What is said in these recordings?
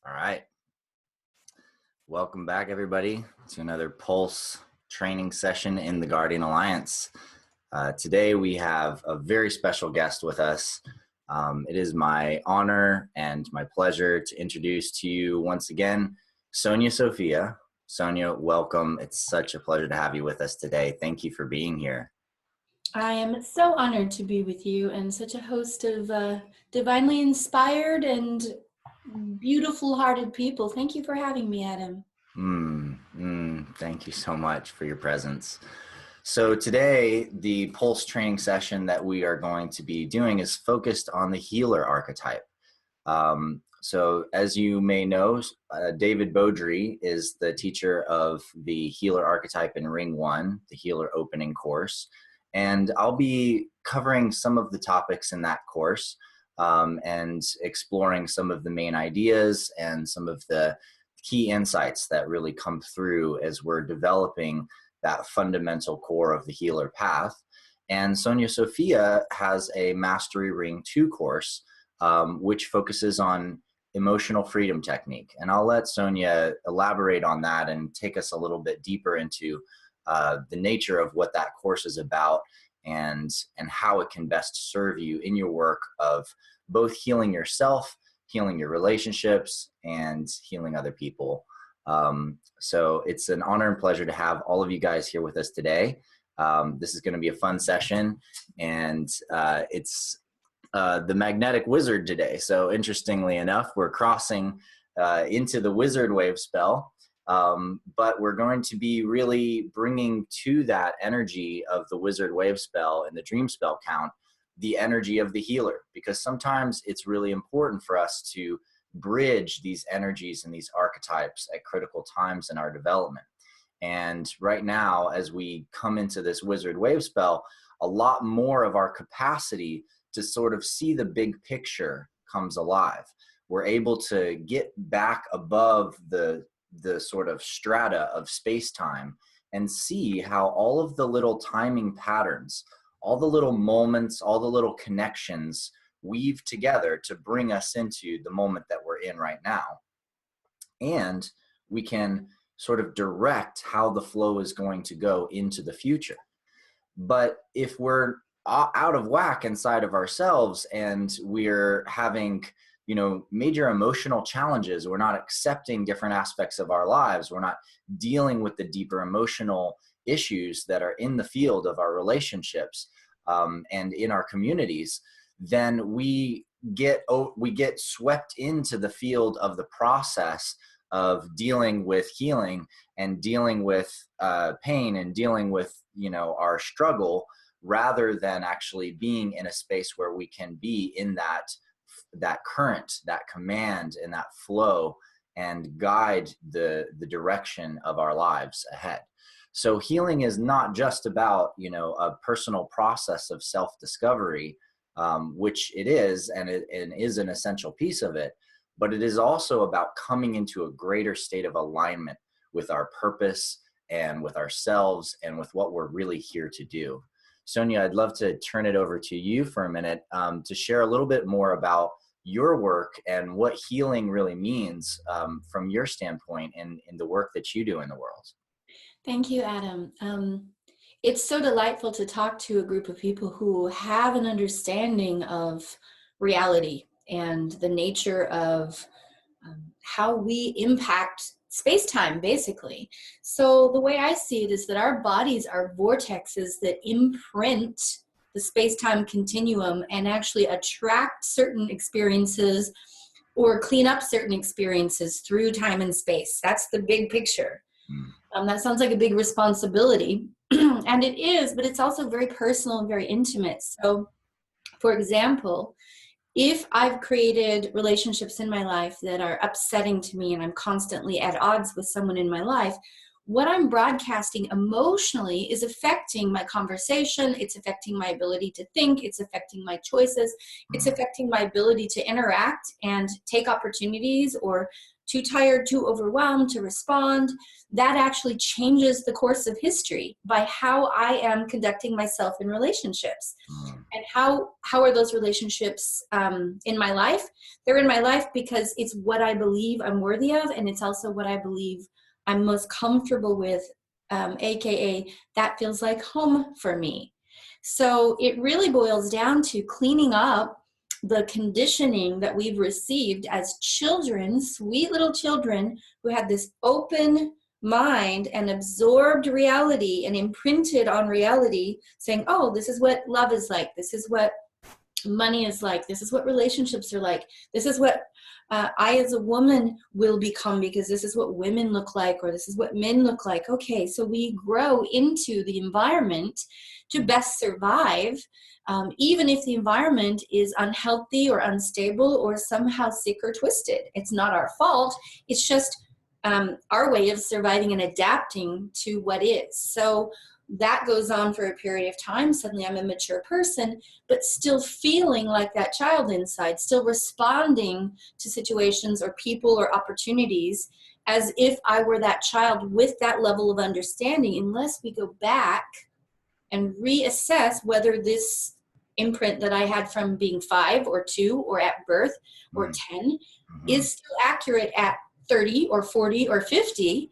All right. Welcome back, everybody, to another Pulse training session in the Guardian Alliance. Today, we have a very special guest with us. It is my honor and my pleasure to introduce to you once again, Sonya Sophia. Sonya, welcome. It's such a pleasure to have you with us today. Thank you for being here. I am so honored to be with you and such a host of divinely inspired and beautiful-hearted people. Thank you for having me, Adam. Thank you so much for your presence. So today, the Pulse training session that we are going to be doing is focused on the healer archetype. So as you may know, David Beaudry is the teacher of the healer archetype in Ring 1, the healer opening course. And I'll be covering some of the topics in that course and exploring some of the main ideas and some of the key insights that really come through as we're developing that fundamental core of the healer path. And Sonya Sophia has a Mastery Ring 2 course, which focuses on emotional freedom technique. And I'll let Sonya elaborate on that and take us a little bit deeper into the nature of what that course is about and how it can best serve you in your work of both healing yourself, healing your relationships, and healing other people. So it's an honor and pleasure to have all of you guys here with us today. This is going to be a fun session, and it's the magnetic wizard today. So interestingly enough, we're crossing into the wizard wave spell, but we're going to be really bringing to that energy of the wizard wave spell and the dream spell count the energy of the healer, because sometimes it's really important for us to bridge these energies and these archetypes at critical times in our development. And right now, as we come into this wizard wave spell, a lot more of our capacity to sort of see the big picture comes alive. We're able to get back above the sort of strata of space-time and see how all of the little timing patterns, all the little moments, all the little connections weave together to bring us into the moment that we're in right now. And we can sort of direct how the flow is going to go into the future. But if we're out of whack inside of ourselves and we're having, major emotional challenges, we're not accepting different aspects of our lives, we're not dealing with the deeper emotional issues that are in the field of our relationships and in our communities, then we get swept into the field of the process of dealing with healing and dealing with pain and dealing with our struggle, rather than actually being in a space where we can be in that current, that command, and that flow, and guide the direction of our lives ahead. So healing is not just about a personal process of self-discovery, which it is, and is an essential piece of it, but it is also about coming into a greater state of alignment with our purpose and with ourselves and with what we're really here to do. Sonya, I'd love to turn it over to you for a minute to share a little bit more about your work and what healing really means from your standpoint in the work that you do in the world. Thank you, Adam. It's so delightful to talk to a group of people who have an understanding of reality and the nature of how we impact space-time, basically. So the way I see it is that our bodies are vortexes that imprint the space-time continuum and actually attract certain experiences or clean up certain experiences through time and space. That's the big picture. That sounds like a big responsibility, and it is, but it's also very personal and very intimate. So, for example, if I've created relationships in my life that are upsetting to me and I'm constantly at odds with someone in my life, what I'm broadcasting emotionally is affecting my conversation, it's affecting my ability to think, it's affecting my choices, it's affecting my ability to interact and take opportunities or too tired, too overwhelmed to respond, that actually changes the course of history by how I am conducting myself in relationships. Mm. And how are those relationships in my life? They're in my life because it's what I believe I'm worthy of, and it's also what I believe I'm most comfortable with, aka that feels like home for me. So it really boils down to cleaning up the conditioning that we've received as children, sweet little children who had this open mind and absorbed reality and imprinted on reality, saying, oh, this is what love is like, this is what money is like, this is what relationships are like, this is what I as a woman will become because this is what women look like, or this is what men look like. Okay, so we grow into the environment to best survive, even if the environment is unhealthy or unstable or somehow sick or twisted. It's not our fault. It's just our way of surviving and adapting to what is. So that goes on for a period of time. Suddenly I'm a mature person, but still feeling like that child inside, still responding to situations or people or opportunities as if I were that child with that level of understanding, unless we go back and reassess whether this imprint that I had from being 5 or 2 or at birth or 10 is still accurate at 30 or 40 or 50.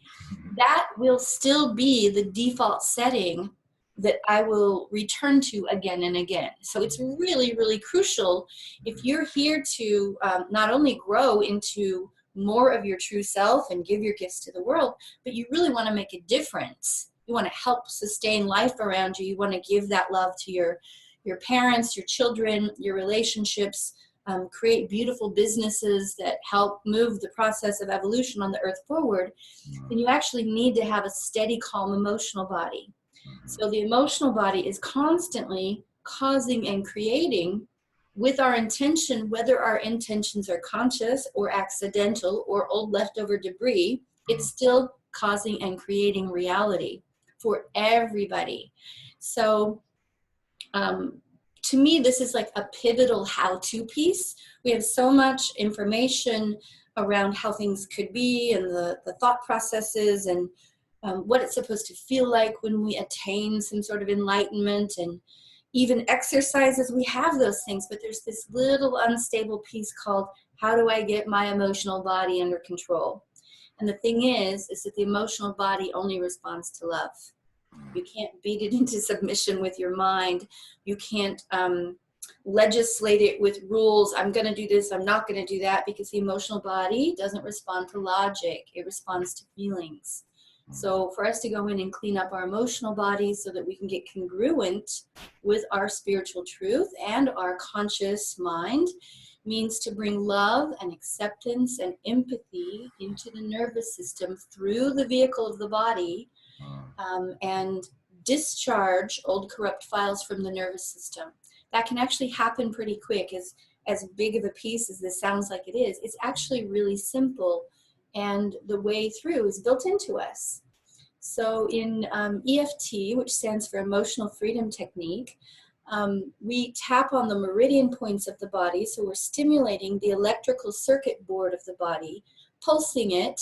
That will still be the default setting that I will return to again and again. So it's really, really crucial if you're here to not only grow into more of your true self and give your gifts to the world, but you really want to make a difference. You want to help sustain life around you. You want to give that love to your parents, your children, your relationships, create beautiful businesses that help move the process of evolution on the earth forward. Then you actually need to have a steady, calm emotional body. So the emotional body is constantly causing and creating with our intention, whether our intentions are conscious or accidental or old leftover debris, it's still causing and creating reality for everybody. So to me, this is like a pivotal how-to piece. We have so much information around how things could be and the thought processes and what it's supposed to feel like when we attain some sort of enlightenment, and even exercises. We have those things, but there's this little unstable piece called, how do I get my emotional body under control? And the thing is that the emotional body only responds to love. You can't beat it into submission with your mind. You can't legislate it with rules. I'm going to do this, I'm not going to do that, because the emotional body doesn't respond to logic. It responds to feelings. So for us to go in and clean up our emotional body so that we can get congruent with our spiritual truth and our conscious mind means to bring love and acceptance and empathy into the nervous system through the vehicle of the body, and discharge old corrupt files from the nervous system. That can actually happen pretty quick. As big of a piece as this sounds like it is, it's actually really simple, and the way through is built into us. So in EFT, which stands for Emotional Freedom Technique, we tap on the meridian points of the body, so we're stimulating the electrical circuit board of the body, pulsing it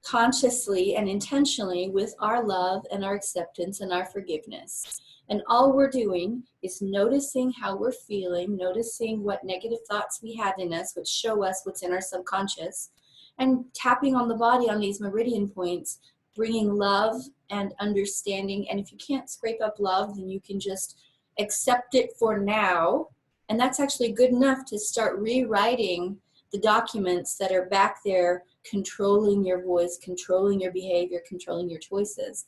consciously and intentionally with our love and our acceptance and our forgiveness. And all we're doing is noticing how we're feeling, noticing what negative thoughts we have in us, which show us what's in our subconscious, and tapping on the body on these meridian points, bringing love and understanding. And if you can't scrape up love, then you can just accept it for now. And that's actually good enough to start rewriting the documents that are back there controlling your voice, controlling your behavior, controlling your choices.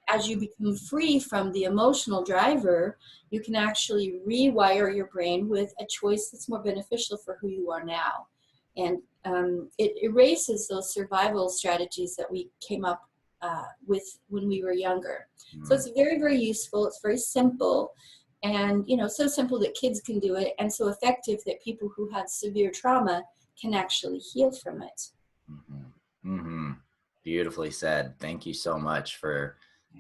As you become free from the emotional driver, you can actually rewire your brain with a choice that's more beneficial for who you are now. And it erases those survival strategies that we came up with when we were younger. So it's very, very useful. It's very simple. And, so simple that kids can do it, and so effective that people who have severe trauma can actually heal from it. Beautifully said. Thank you so much for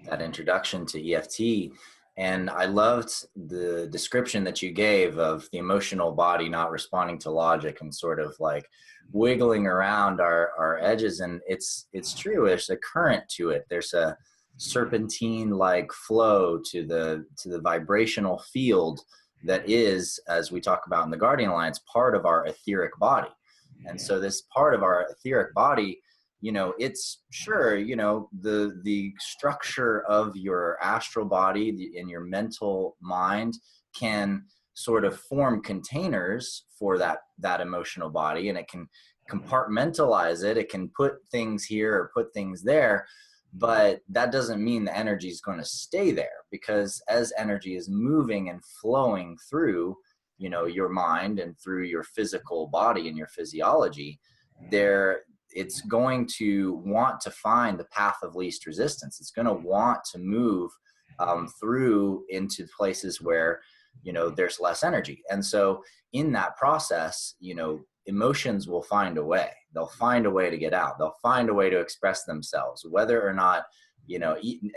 that introduction to EFT. And I loved the description that you gave of the emotional body not responding to logic and sort of like wiggling around our edges. And it's true. There's a current to it. There's a serpentine like flow to the vibrational field that is, as we talk about in the Guardian Alliance, part of our etheric body. And so this part of our etheric body, it's sure, the structure of your astral body and your mental mind can sort of form containers for that emotional body, and it can compartmentalize it. It can put things here or put things there, but that doesn't mean the energy is going to stay there, because as energy is moving and flowing through, your mind and through your physical body and your physiology, it's going to want to find the path of least resistance. It's going to want to move through into places where, there's less energy. And so in that process, emotions will find a way. They'll find a way to get out. They'll find a way to express themselves, whether or not,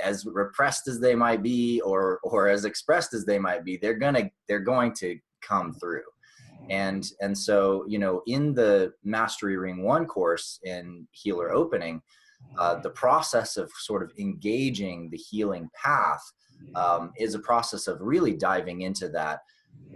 as repressed as they might be or as expressed as they might be, they're going to come through. And so, in the Mastery Ring 1 course in Healer Opening, the process of sort of engaging the healing path is a process of really diving into that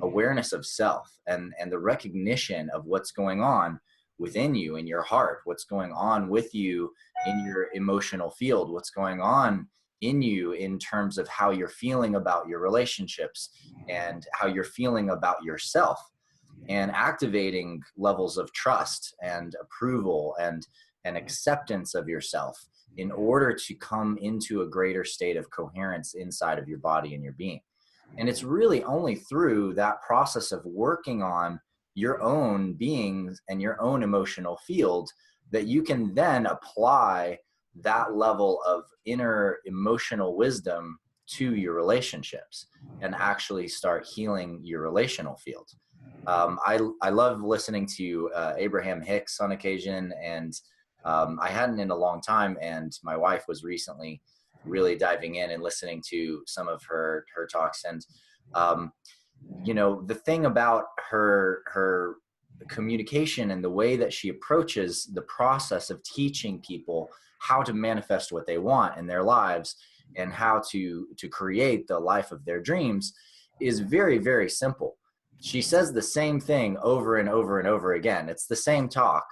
awareness of self and the recognition of what's going on within you in your heart, what's going on with you in your emotional field, what's going on in you in terms of how you're feeling about your relationships and how you're feeling about yourself, and activating levels of trust and approval and acceptance of yourself in order to come into a greater state of coherence inside of your body and your being. And it's really only through that process of working on your own being and your own emotional field that you can then apply that level of inner emotional wisdom to your relationships and actually start healing your relational field. I love listening to Abraham Hicks on occasion, and I hadn't in a long time, and my wife was recently really diving in and listening to some of her talks. And the thing about her communication and the way that she approaches the process of teaching people how to manifest what they want in their lives and how to create the life of their dreams is very, very simple. She says the same thing over and over and over again. It's the same talk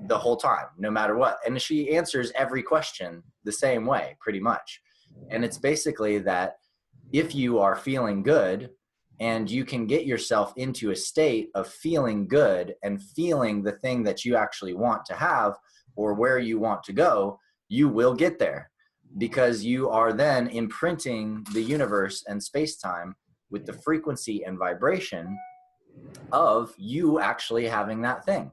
the whole time, no matter what. And she answers every question the same way, pretty much. And it's basically that if you are feeling good and you can get yourself into a state of feeling good and feeling the thing that you actually want to have or where you want to go, you will get there, because you are then imprinting the universe and space-time with the frequency and vibration of you actually having that thing,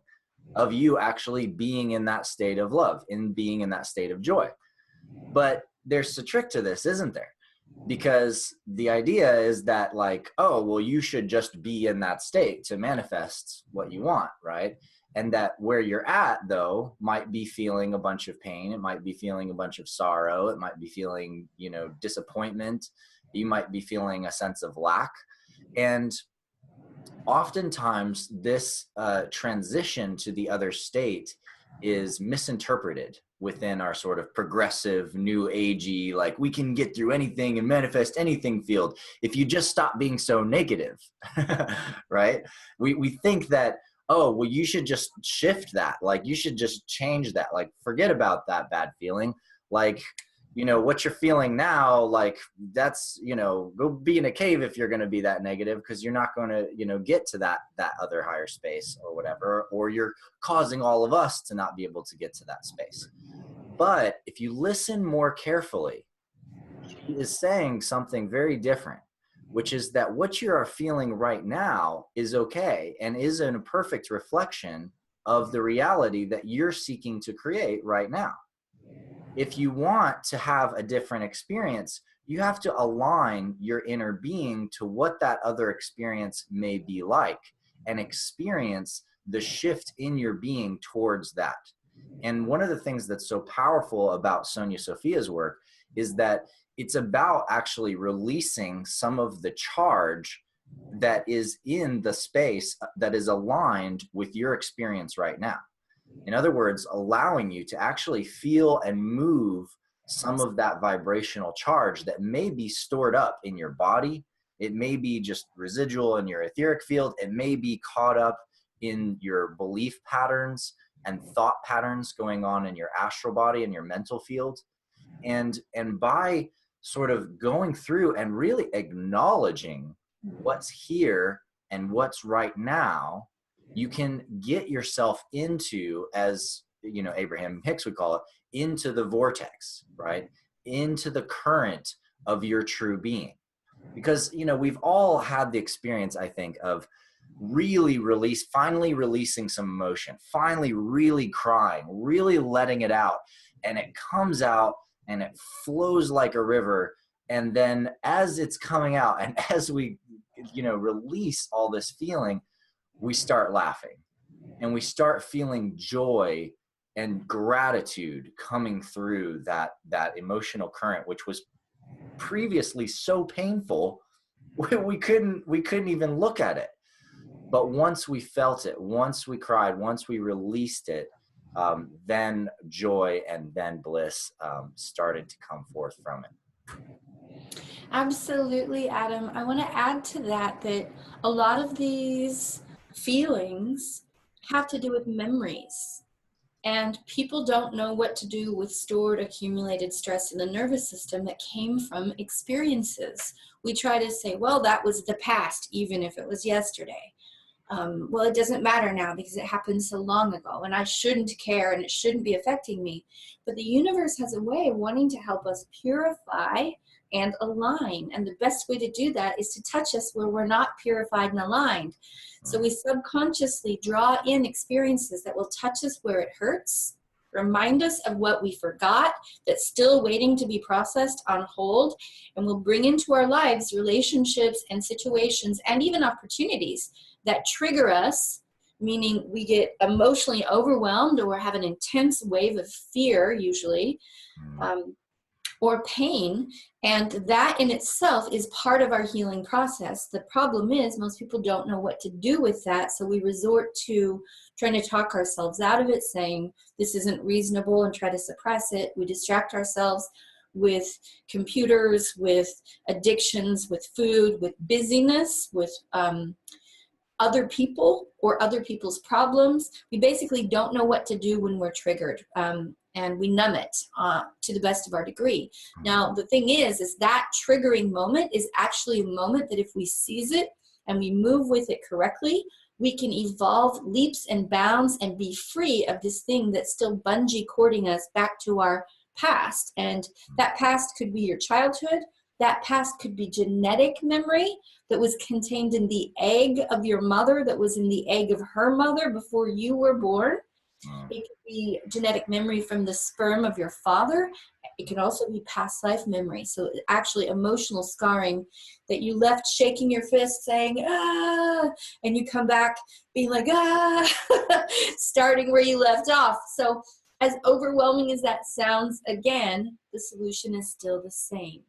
of you actually being in that state of love, in being in that state of joy. But there's a trick to this, isn't there? Because the idea is that, like, oh, well, you should just be in that state to manifest what you want, right? And that where you're at, though, might be feeling a bunch of pain. It might be feeling a bunch of sorrow. It might be feeling, disappointment. You might be feeling a sense of lack. And oftentimes this transition to the other state is misinterpreted within our sort of progressive, new agey, like we can get through anything and manifest anything field if you just stop being so negative, right? We think that, oh, well, you should just shift that. Like you should just change that. Like forget about that bad feeling. Like, what you're feeling now, like that's, go be in a cave if you're going to be that negative, because you're not going to, get to that other higher space or whatever, or you're causing all of us to not be able to get to that space. But if you listen more carefully, she is saying something very different, which is that what you are feeling right now is okay and is a perfect reflection of the reality that you're seeking to create right now. If you want to have a different experience, you have to align your inner being to what that other experience may be like and experience the shift in your being towards that. And one of the things that's so powerful about Sonya Sophia's work is that it's about actually releasing some of the charge that is in the space that is aligned with your experience right now. In other words, allowing you to actually feel and move some of that vibrational charge that may be stored up in your body. It may be just residual in your etheric field. It may be caught up in your belief patterns and thought patterns going on in your astral body and your mental field. And by sort of going through and really acknowledging what's here and what's right now, you can get yourself into, as you know, Abraham Hicks would call it, into the vortex, right? Into the current of your true being. Because, you know, we've all had the experience, I think, of finally releasing some emotion, finally really crying, really letting it out. And it comes out and it flows like a river. And then as it's coming out and as we, you know, release all this feeling, we start laughing and we start feeling joy and gratitude coming through that emotional current, which was previously so painful we couldn't even look at it. But once we felt it, once we cried, once we released it, then joy and then bliss started to come forth from it. Absolutely, Adam. I want to add to that a lot of these feelings have to do with memories. And people don't know what to do with stored accumulated stress in the nervous system that came from experiences. We try to say, well, that was the past, even if it was yesterday. Well, it doesn't matter now because it happened so long ago and I shouldn't care and it shouldn't be affecting me. But the universe has a way of wanting to help us purify and align. And the best way to do that is to touch us where we're not purified and aligned. So we subconsciously draw in experiences that will touch us where it hurts, remind us of what we forgot that's still waiting to be processed on hold, and we'll bring into our lives relationships and situations and even opportunities that trigger us, meaning we get emotionally overwhelmed or have an intense wave of fear usually, or pain, and that in itself is part of our healing process. The problem is most people don't know what to do with that, so we resort to trying to talk ourselves out of it, saying this isn't reasonable and try to suppress it. We distract ourselves with computers, with addictions, with food, with busyness, with other people or other people's problems. We basically don't know what to do when we're triggered, and we numb it to the best of our degree. Now, the thing is that triggering moment is actually a moment that if we seize it and we move with it correctly, we can evolve leaps and bounds and be free of this thing that's still bungee cording us back to our past. And that past could be your childhood. That past could be genetic memory that was contained in the egg of your mother, that was in the egg of her mother before you were born. It could be genetic memory from the sperm of your father. It can also be past life memory. So actually emotional scarring that you left shaking your fist saying, ah, and you come back being like, ah, starting where you left off. So as overwhelming as that sounds, again, the solution is still the same.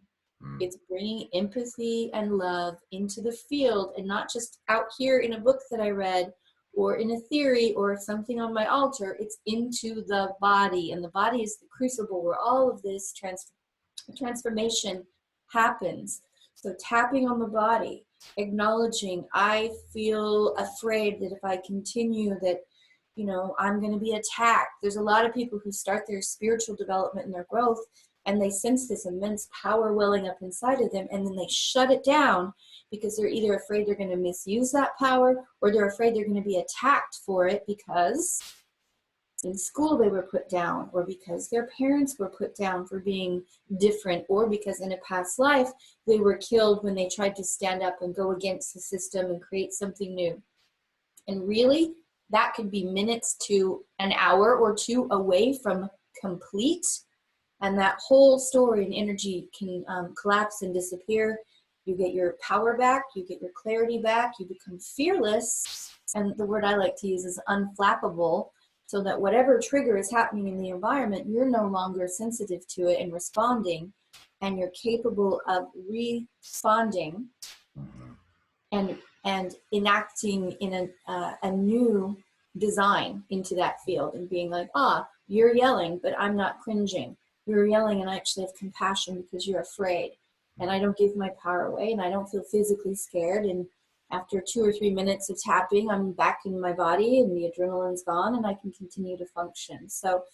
It's bringing empathy and love into the field, and not just out here in a book that I read or in a theory or something on my altar. It's into the body, and the body is the crucible where all of this transformation happens. So tapping on the body, acknowledging, I feel afraid that if I continue that, you know, I'm going to be attacked. There's a lot of people who start their spiritual development and their growth, and they sense this immense power welling up inside of them, and then they shut it down because they're either afraid they're going to misuse that power, or they're afraid they're going to be attacked for it because in school they were put down, or because their parents were put down for being different, or because in a past life they were killed when they tried to stand up and go against the system and create something new. And really, that could be minutes to an hour or two away from complete. And that whole story and energy can collapse and disappear. You get your power back, you get your clarity back, you become fearless. And the word I like to use is unflappable, so that whatever trigger is happening in the environment, you're no longer sensitive to it and responding. and you're capable of responding Mhm. and enacting in a new design into that field, and being like, you're yelling, but I'm not cringing. You're yelling and I actually have compassion because you're afraid, and I don't give my power away, and I don't feel physically scared. And after 2 or 3 minutes of tapping, I'm back in my body and the adrenaline's gone and I can continue to function. So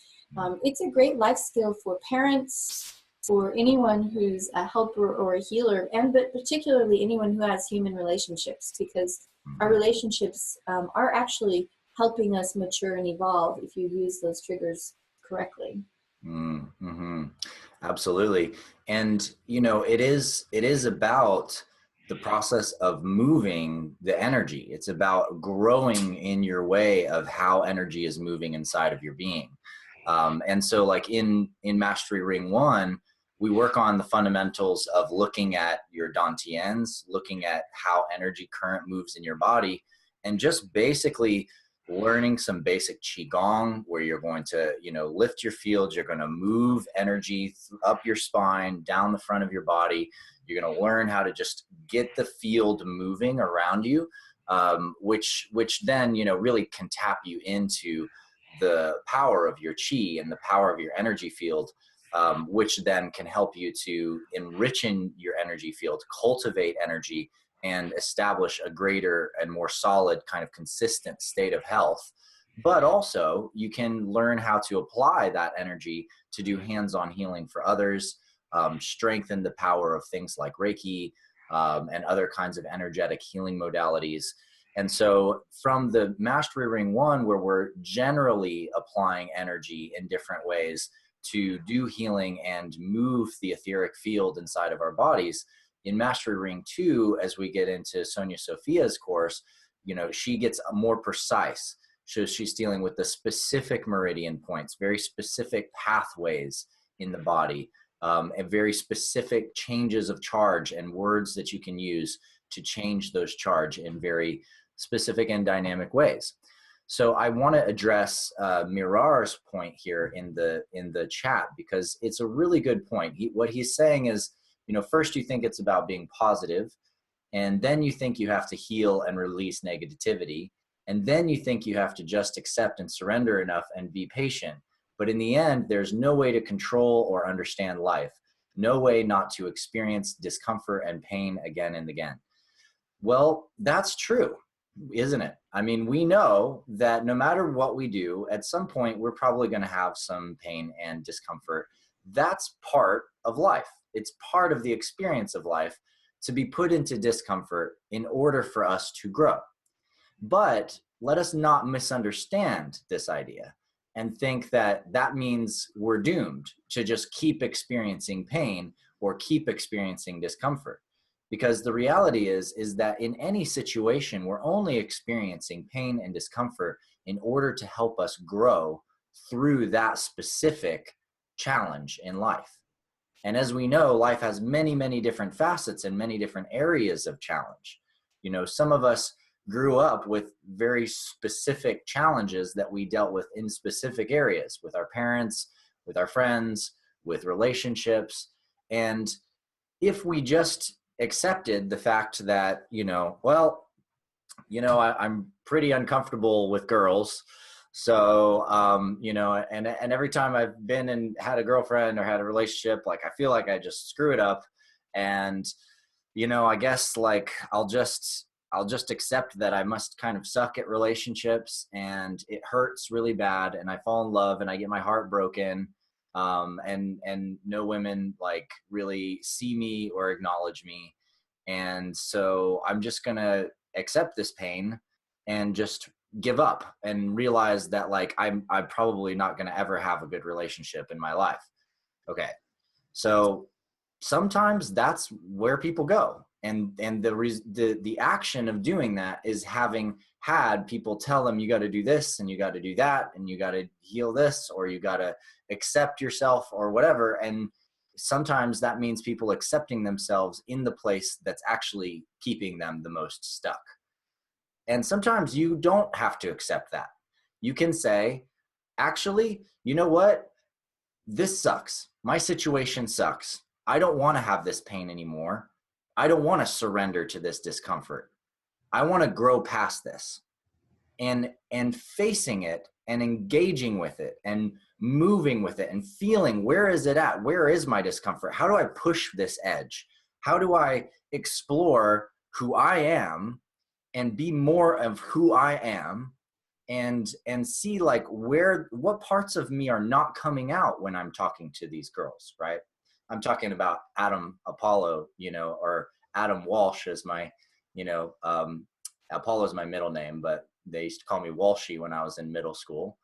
it's a great life skill for parents, for anyone who's a helper or a healer, and but particularly anyone who has human relationships, because our Mhm. relationships are actually helping us mature and evolve if you use those triggers correctly. Mm-hmm. Absolutely. And it is about the process of moving the energy. It's about growing in your way of how energy is moving inside of your being. And so like in Mastery Ring 1, we work on the fundamentals of looking at your dantians, looking at how energy current moves in your body, and just basically learning some basic qigong, where you're going to lift your field. You're going to move energy up your spine, down the front of your body. You're going to learn how to just get the field moving around you, which then really can tap you into the power of your chi and the power of your energy field, which then can help you to enrich in your energy field, cultivate energy, and establish a greater and more solid kind of consistent state of health. But also, you can learn how to apply that energy to do hands-on healing for others, strengthen the power of things like Reiki, and other kinds of energetic healing modalities. And so from the Mastery Ring 1, where we're generally applying energy in different ways to do healing and move the etheric field inside of our bodies, in Mastery Ring 2, as we get into Sonya Sophia's course, she gets more precise. So she's dealing with the specific meridian points, very specific pathways in the body, and very specific changes of charge and words that you can use to change those charge in very specific and dynamic ways. So I want to address Mirar's point here in the chat, because it's a really good point. What he's saying is, first you think it's about being positive, and then you think you have to heal and release negativity, and then you think you have to just accept and surrender enough and be patient. But in the end, there's no way to control or understand life, no way not to experience discomfort and pain again and again. Well, that's true, isn't it? I mean, we know that no matter what we do, at some point, we're probably going to have some pain and discomfort. That's part of life. It's part of the experience of life to be put into discomfort in order for us to grow. But let us not misunderstand this idea and think that that means we're doomed to just keep experiencing pain or keep experiencing discomfort. Because the reality is that in any situation, we're only experiencing pain and discomfort in order to help us grow through that specific challenge in life. And as we know, life has many, many different facets and many different areas of challenge. Some of us grew up with very specific challenges that we dealt with in specific areas, with our parents, with our friends, with relationships. And if we just accepted the fact that, I'm pretty uncomfortable with girls. So, and every time I've been and had a girlfriend or had a relationship, like I feel like I just screw it up. And, I guess like I'll just accept that I must kind of suck at relationships, and it hurts really bad, and I fall in love and I get my heart broken. And no women like really see me or acknowledge me. And so I'm just going to accept this pain and just give up and realize that like I'm probably not going to ever have a good relationship in my life. Okay. So sometimes that's where people go. And the action of doing that is having had people tell them, you got to do this and you got to do that and you got to heal this, or you got to accept yourself or whatever. And sometimes that means people accepting themselves in the place that's actually keeping them the most stuck. And sometimes you don't have to accept that. You can say, actually, you know what? This sucks. My situation sucks. I don't want to have this pain anymore. I don't want to surrender to this discomfort. I want to grow past this. And facing it and engaging with it and moving with it and feeling, where is it at? Where is my discomfort? How do I push this edge? How do I explore who I am and be more of who I am, and see like what parts of me are not coming out when I'm talking to these girls, right? I'm talking about Adam Apollo, or Adam Walsh is my, Apollo is my middle name, but they used to call me Walshy when I was in middle school.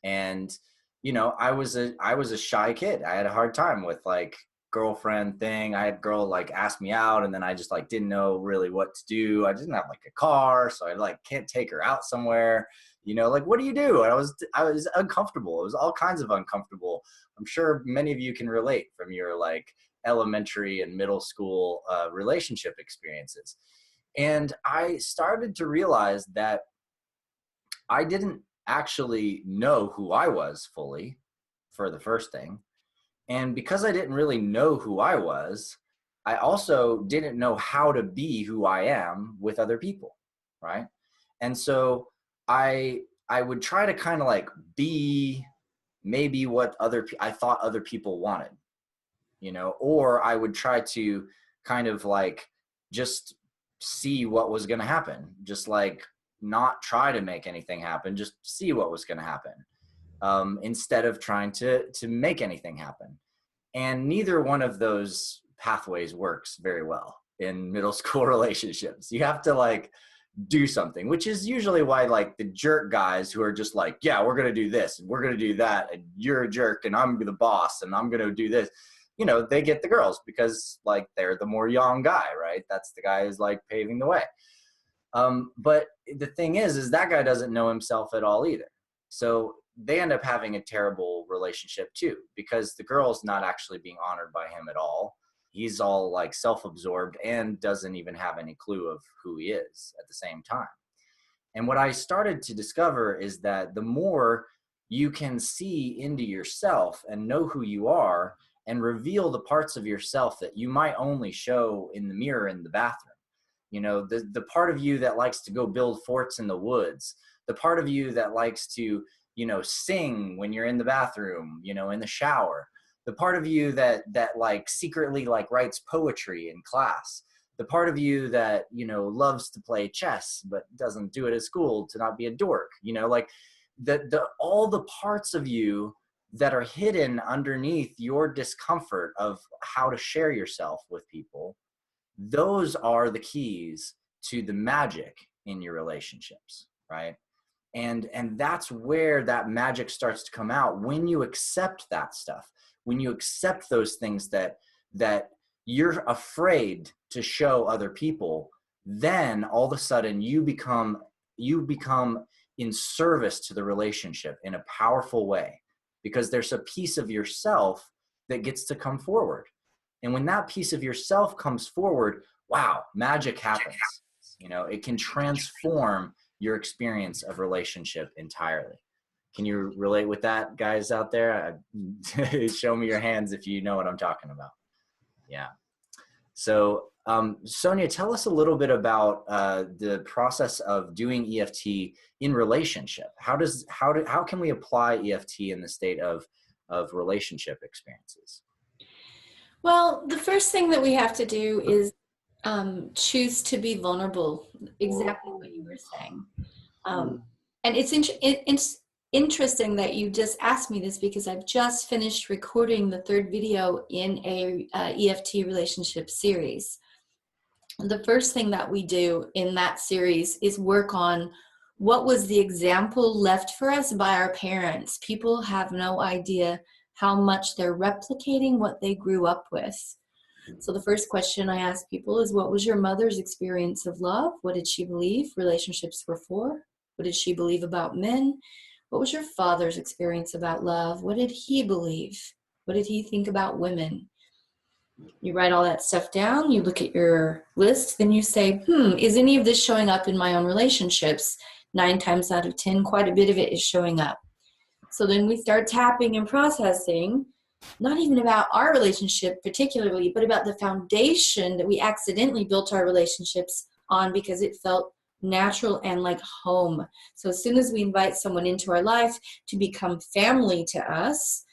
And, I was a shy kid. I had a hard time with like girlfriend thing. I had a girl like ask me out, and then I just like didn't know really what to do. I didn't have like a car, so I like can't take her out somewhere. Like, what do you do? And I was uncomfortable. It was all kinds of uncomfortable. I'm sure many of you can relate from your like elementary and middle school relationship experiences. And I started to realize that I didn't actually know who I was fully, for the first thing. And because I didn't really know who I was, I also didn't know how to be who I am with other people, right? And so I would try to kind of like be maybe what I thought other people wanted, or I would try to kind of like just see what was going to happen, just like not try to make anything happen, just see what was going to happen, instead of trying to make anything happen. And neither one of those pathways works very well in middle school relationships. You have to like do something, which is usually why like the jerk guys who are just like, yeah, we're going to do this and we're going to do that, and you're a jerk and I'm the boss and I'm going to do this, they get the girls because like they're the more young guy, right? That's the guy who's like paving the way. But the thing is that guy doesn't know himself at all either. So they end up having a terrible relationship too, because the girl's not actually being honored by him at all. He's all like self-absorbed and doesn't even have any clue of who he is at the same time. And what I started to discover is that the more you can see into yourself and know who you are and reveal the parts of yourself that you might only show in the mirror in the bathroom, the part of you that likes to go build forts in the woods, the part of you that likes to, sing when you're in the bathroom, in the shower, the part of you that like secretly like writes poetry in class, the part of you that, loves to play chess, but doesn't do it at school to not be a dork, like all the parts of you that are hidden underneath your discomfort of how to share yourself with people. Those are the keys to the magic in your relationships, right? And that's where that magic starts to come out, when you accept that stuff, when you accept those things that you're afraid to show other people. Then all of a sudden you become in service to the relationship in a powerful way, because there's a piece of yourself that gets to come forward. And when that piece of yourself comes forward, wow, magic happens. It can transform your experience of relationship entirely. Can you relate with that, guys out there? Show me your hands if you know what I'm talking about. Yeah. So, Sonya, tell us a little bit about the process of doing EFT in relationship. How can we apply EFT in the state of relationship experiences? Well, the first thing that we have to do is choose to be vulnerable, exactly what you were saying. And it's interesting that you just asked me this, because I've just finished recording the third video in a EFT relationship series. The first thing that we do in that series is work on what was the example left for us by our parents. People have no idea how much they're replicating what they grew up with. So the first question I ask people is, what was your mother's experience of love? What did she believe relationships were for? What did she believe about men? What was your father's experience about love? What did he believe? What did he think about women? You write all that stuff down, you look at your list, then you say, is any of this showing up in my own relationships? 9 times out of 10, quite a bit of it is showing up. So then we start tapping and processing not even about our relationship particularly, but about the foundation that we accidentally built our relationships on because it felt natural and like home. So as soon as we invite someone into our life to become family to us,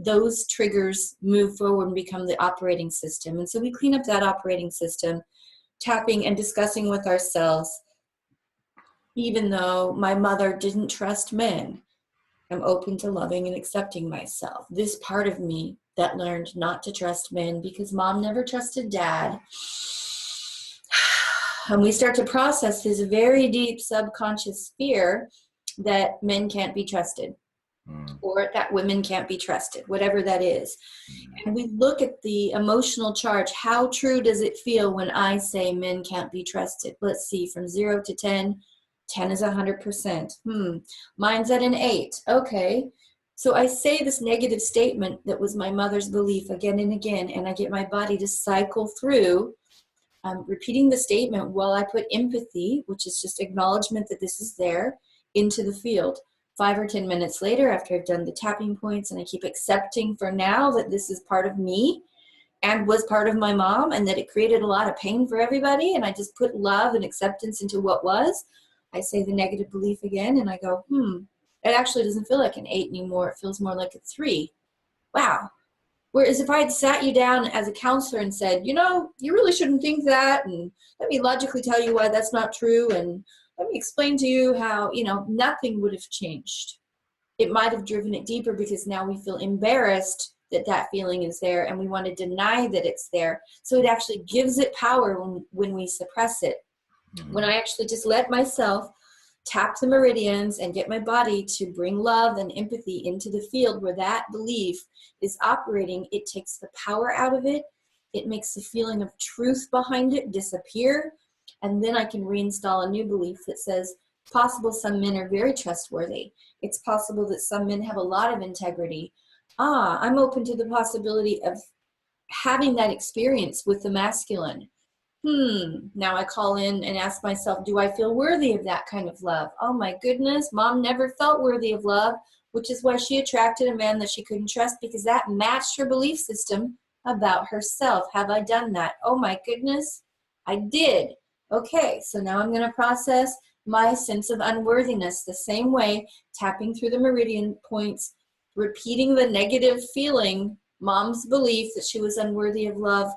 those triggers move forward and become the operating system. And so we clean up that operating system, tapping and discussing with ourselves, even though my mother didn't trust men, I'm open to loving and accepting myself. This part of me that learned not to trust men because mom never trusted dad. And we start to process this very deep subconscious fear that men can't be trusted or that women can't be trusted, whatever that is. And we look at the emotional charge. How true does it feel when I say men can't be trusted? Let's see, from 0 to 10. 10 is 100%. Mine's at an 8. Okay. So I say this negative statement that was my mother's belief again and again, and I get my body to cycle through repeating the statement while I put empathy, which is just acknowledgement that this is there, into the field. 5 or 10 minutes later, after I've done the tapping points and I keep accepting for now that this is part of me and was part of my mom and that it created a lot of pain for everybody, and I just put love and acceptance into what was, I say the negative belief again and I go, it actually doesn't feel like an 8 anymore. It feels more like a 3. Wow. Whereas if I had sat you down as a counselor and said, you really shouldn't think that, and let me logically tell you why that's not true, and let me explain to you how, nothing would have changed. It might have driven it deeper because now we feel embarrassed that that feeling is there and we want to deny that it's there. So it actually gives it power when we suppress it. When I actually just let myself tap the meridians and get my body to bring love and empathy into the field where that belief is operating, it takes the power out of it. It makes the feeling of truth behind it disappear. And then I can reinstall a new belief that says, it's possible some men are very trustworthy. It's possible that some men have a lot of integrity. I'm open to the possibility of having that experience with the masculine. Now I call in and ask myself, do I feel worthy of that kind of love? Oh my goodness, mom never felt worthy of love, which is why she attracted a man that she couldn't trust, because that matched her belief system about herself. Have I done that? Oh my goodness, I did. Okay, so now I'm going to process my sense of unworthiness the same way, tapping through the meridian points, repeating the negative feeling, mom's belief that she was unworthy of love.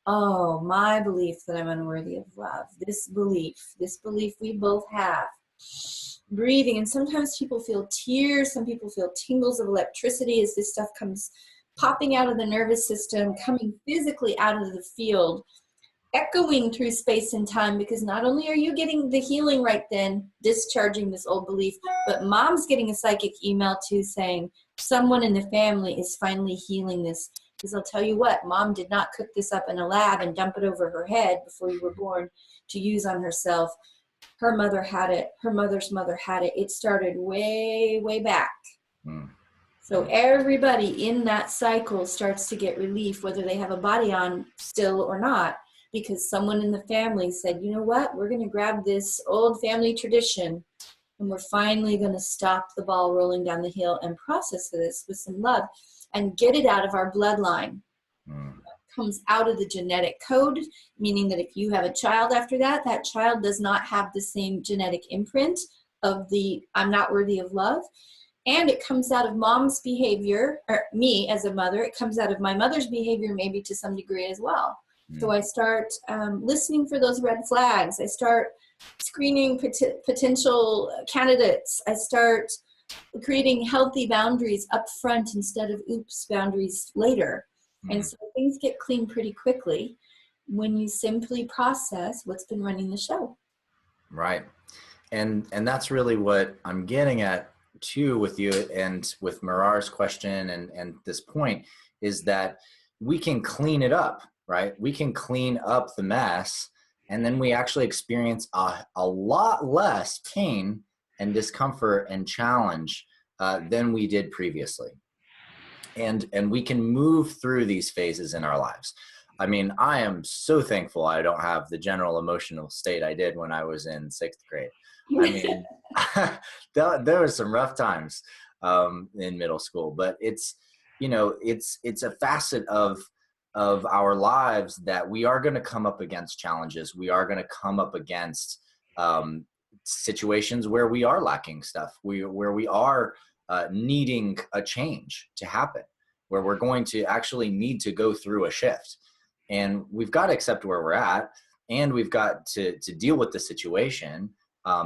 Oh, my belief that I'm unworthy of love. This belief we both have. Breathing, and sometimes people feel tears, some people feel tingles of electricity as this stuff comes popping out of the nervous system, coming physically out of the field, echoing through space and time, because not only are you getting the healing right then, discharging this old belief, but mom's getting a psychic email too saying someone in the family is finally healing this. Because I'll tell you what, mom did not cook this up in a lab and dump it over her head before you were born to use on herself. Her mother had it. Her mother's mother had it. It started way, way back. So everybody in that cycle starts to get relief, whether they have a body on still or not, because someone in the family said, you know what, we're going to grab this old family tradition and we're finally going to stop the ball rolling down the hill and process this with some love and get it out of our bloodline. It comes out of the genetic code, meaning that if you have a child after that, that child does not have the same genetic imprint of the I'm not worthy of love. And it comes out of mom's behavior, or me as a mother, it comes out of my mother's behavior maybe to some degree as well. So I start listening for those red flags. I start screening potential candidates. I start creating healthy boundaries up front instead of oops boundaries later. And so things get clean pretty quickly when you simply process what's been running the show. Right. And that's really what I'm getting at too with you and with Marar's question and this point is that we can clean it up, right? We can clean up the mess and then we actually experience a lot less pain and discomfort and challenge than we did previously. And we can move through these phases in our lives. I mean, I am so thankful I don't have the general emotional state I did when I was in 6th grade. I mean, there were some rough times in middle school, but it's it's a facet of our lives that we are going to come up against challenges. We are going to come up against um, situations where we are lacking stuff, where we are needing a change to happen, where we're going to actually need to go through a shift. And we've got to accept where we're at, and we've got to deal with the situation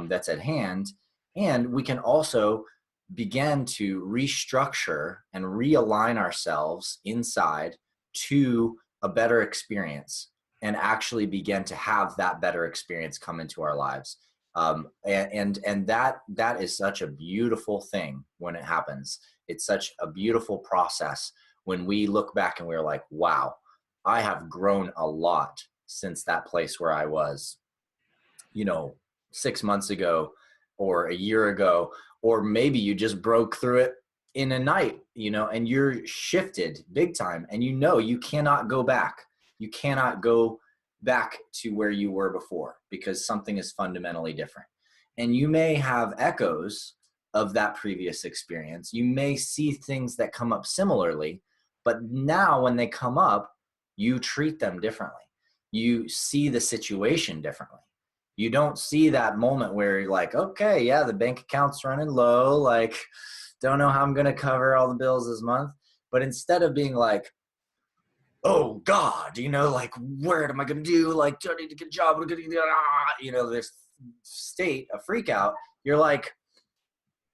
that's at hand. And we can also begin to restructure and realign ourselves inside to a better experience, and actually begin to have that better experience come into our lives. And that is such a beautiful thing when it happens. It's such a beautiful process when we look back and we're like, wow, I have grown a lot since that place where I was, 6 months ago or a year ago, or maybe you just broke through it in a night, and you're shifted big time, and you cannot go back. You cannot go back to where you were before, because something is fundamentally different. And you may have echoes of that previous experience. You may see things that come up similarly, but now when they come up, you treat them differently. You see the situation differently. You don't see that moment where you're like, okay, yeah, the bank account's running low, like, don't know how I'm going to cover all the bills this month. But instead of being like, oh God, like, what am I going to do? Like, do I need to get a job? This state of freak out, you're like,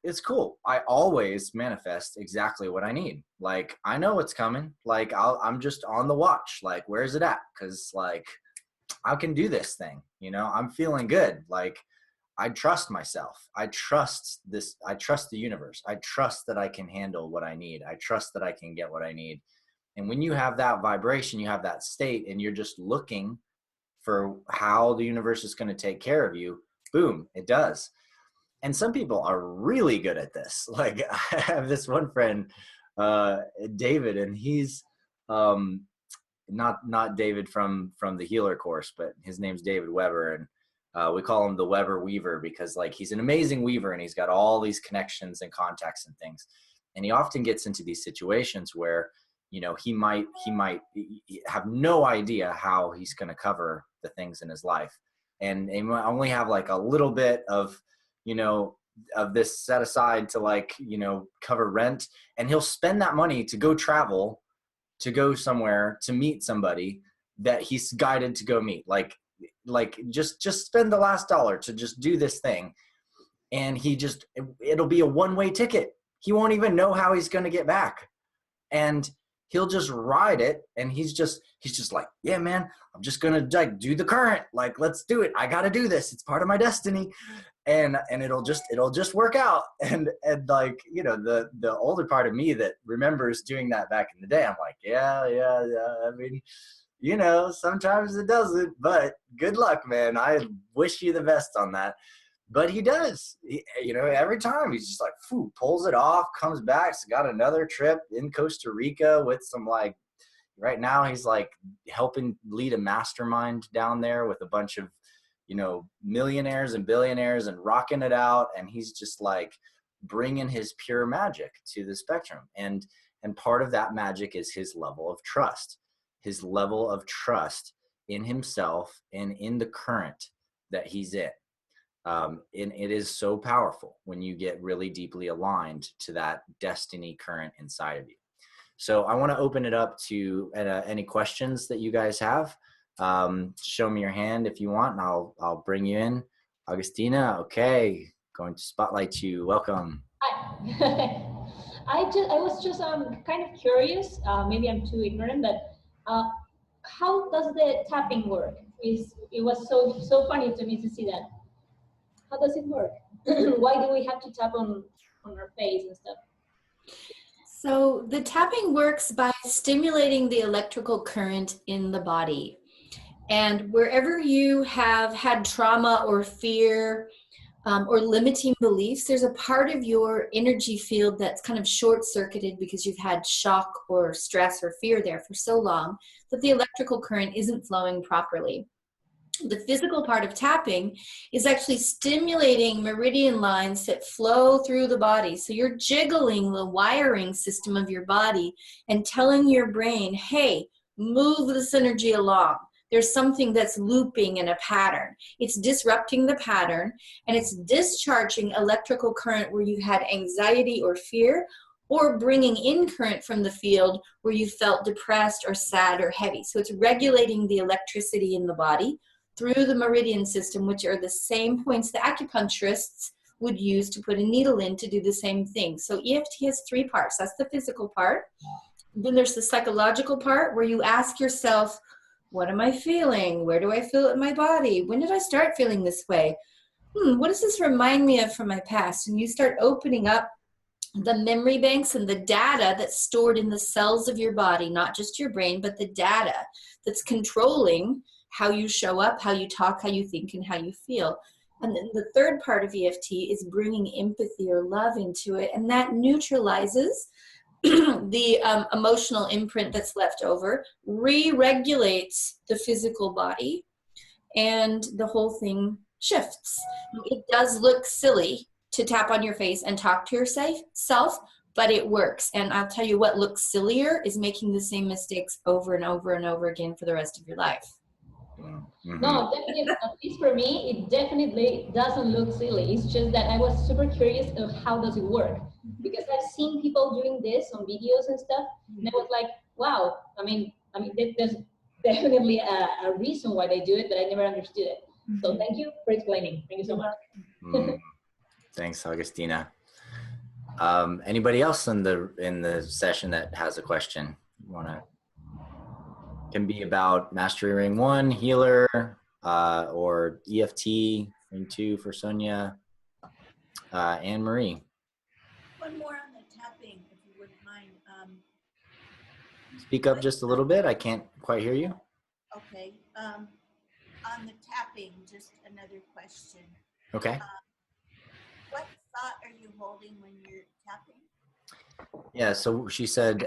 it's cool. I always manifest exactly what I need. Like, I know what's coming. Like, I'm just on the watch. Like, where's it at? Because, like, I can do this thing. I'm feeling good. Like, I trust myself. I trust this. I trust the universe. I trust that I can handle what I need. I trust that I can get what I need. And when you have that vibration, you have that state, and you're just looking for how the universe is going to take care of you, boom, it does. And some people are really good at this. Like, I have this one friend, David, and he's not David from the Healer course, but his name's David Weber, and we call him the Weber Weaver, because, like, he's an amazing weaver, and he's got all these connections and contacts and things. And he often gets into these situations where he might have no idea how he's going to cover the things in his life, and he might only have like a little bit of of this set aside to, like, cover rent, and he'll spend that money to go travel, to go somewhere, to meet somebody that he's guided to go meet, like just spend the last dollar to just do this thing. And it'll be a one-way ticket. He won't even know how he's going to get back, and he'll just ride it. And he's just like, yeah, man, I'm just going to, like, do the current, like, let's do it. I got to do this. It's part of my destiny. And it'll just work out. And like, the older part of me that remembers doing that back in the day, I'm like, yeah. I mean, sometimes it doesn't, but good luck, man. I wish you the best on that. But he does, every time he's just like, pulls it off, comes back. He's got another trip in Costa Rica with some, like, right now he's like helping lead a mastermind down there with a bunch of, millionaires and billionaires, and rocking it out. And he's just like bringing his pure magic to the spectrum. And part of that magic is his level of trust in himself and in the current that he's in. And it is so powerful when you get really deeply aligned to that destiny current inside of you. So I want to open it up to any questions that you guys have. Show me your hand if you want, and I'll bring you in. Augustina, okay, going to spotlight you. Welcome. Hi. I was just kind of curious. Maybe I'm too ignorant, but how does the tapping work? It was so funny to me to see that. How does it work? Why do we have to tap on our face and stuff? So the tapping works by stimulating the electrical current in the body. And wherever you have had trauma or fear or limiting beliefs, there's a part of your energy field that's kind of short-circuited because you've had shock or stress or fear there for so long that the electrical current isn't flowing properly. The physical part of tapping is actually stimulating meridian lines that flow through the body. So you're jiggling the wiring system of your body and telling your brain, hey, move this energy along. There's something that's looping in a pattern. It's disrupting the pattern, and it's discharging electrical current where you had anxiety or fear, or bringing in current from the field where you felt depressed or sad or heavy. So it's regulating the electricity in the body through the meridian system, which are the same points the acupuncturists would use to put a needle in to do the same thing. So EFT has 3 parts. That's the physical part. Then there's the psychological part where you ask yourself, what am I feeling? Where do I feel it in my body? When did I start feeling this way? What does this remind me of from my past? And you start opening up the memory banks and the data that's stored in the cells of your body, not just your brain, but the data that's controlling how you show up, how you talk, how you think, and how you feel. And then the third part of EFT is bringing empathy or love into it, and that neutralizes the emotional imprint that's left over, re-regulates the physical body, and the whole thing shifts. It does look silly to tap on your face and talk to yourself, but it works. And I'll tell you what looks sillier is making the same mistakes over and over and over again for the rest of your life. Mm-hmm. No, definitely, at least for me, it definitely doesn't look silly. It's just that I was super curious of how does it work, because I've seen people doing this on videos and stuff, and I was like, wow. I mean, there's definitely a reason why they do it, but I never understood it. So thank you for explaining. Thank you so much. Thanks, Augustina. Anybody else in the session that has a question? Can be about Mastery Ring 1, Healer, or EFT, Ring 2 for Sonya, Anne Marie. One more on the tapping, if you wouldn't mind. Speak up just a little bit. I can't quite hear you. Okay. On the tapping, just another question. Okay. What thought are you holding when you're tapping? Yeah, so she said,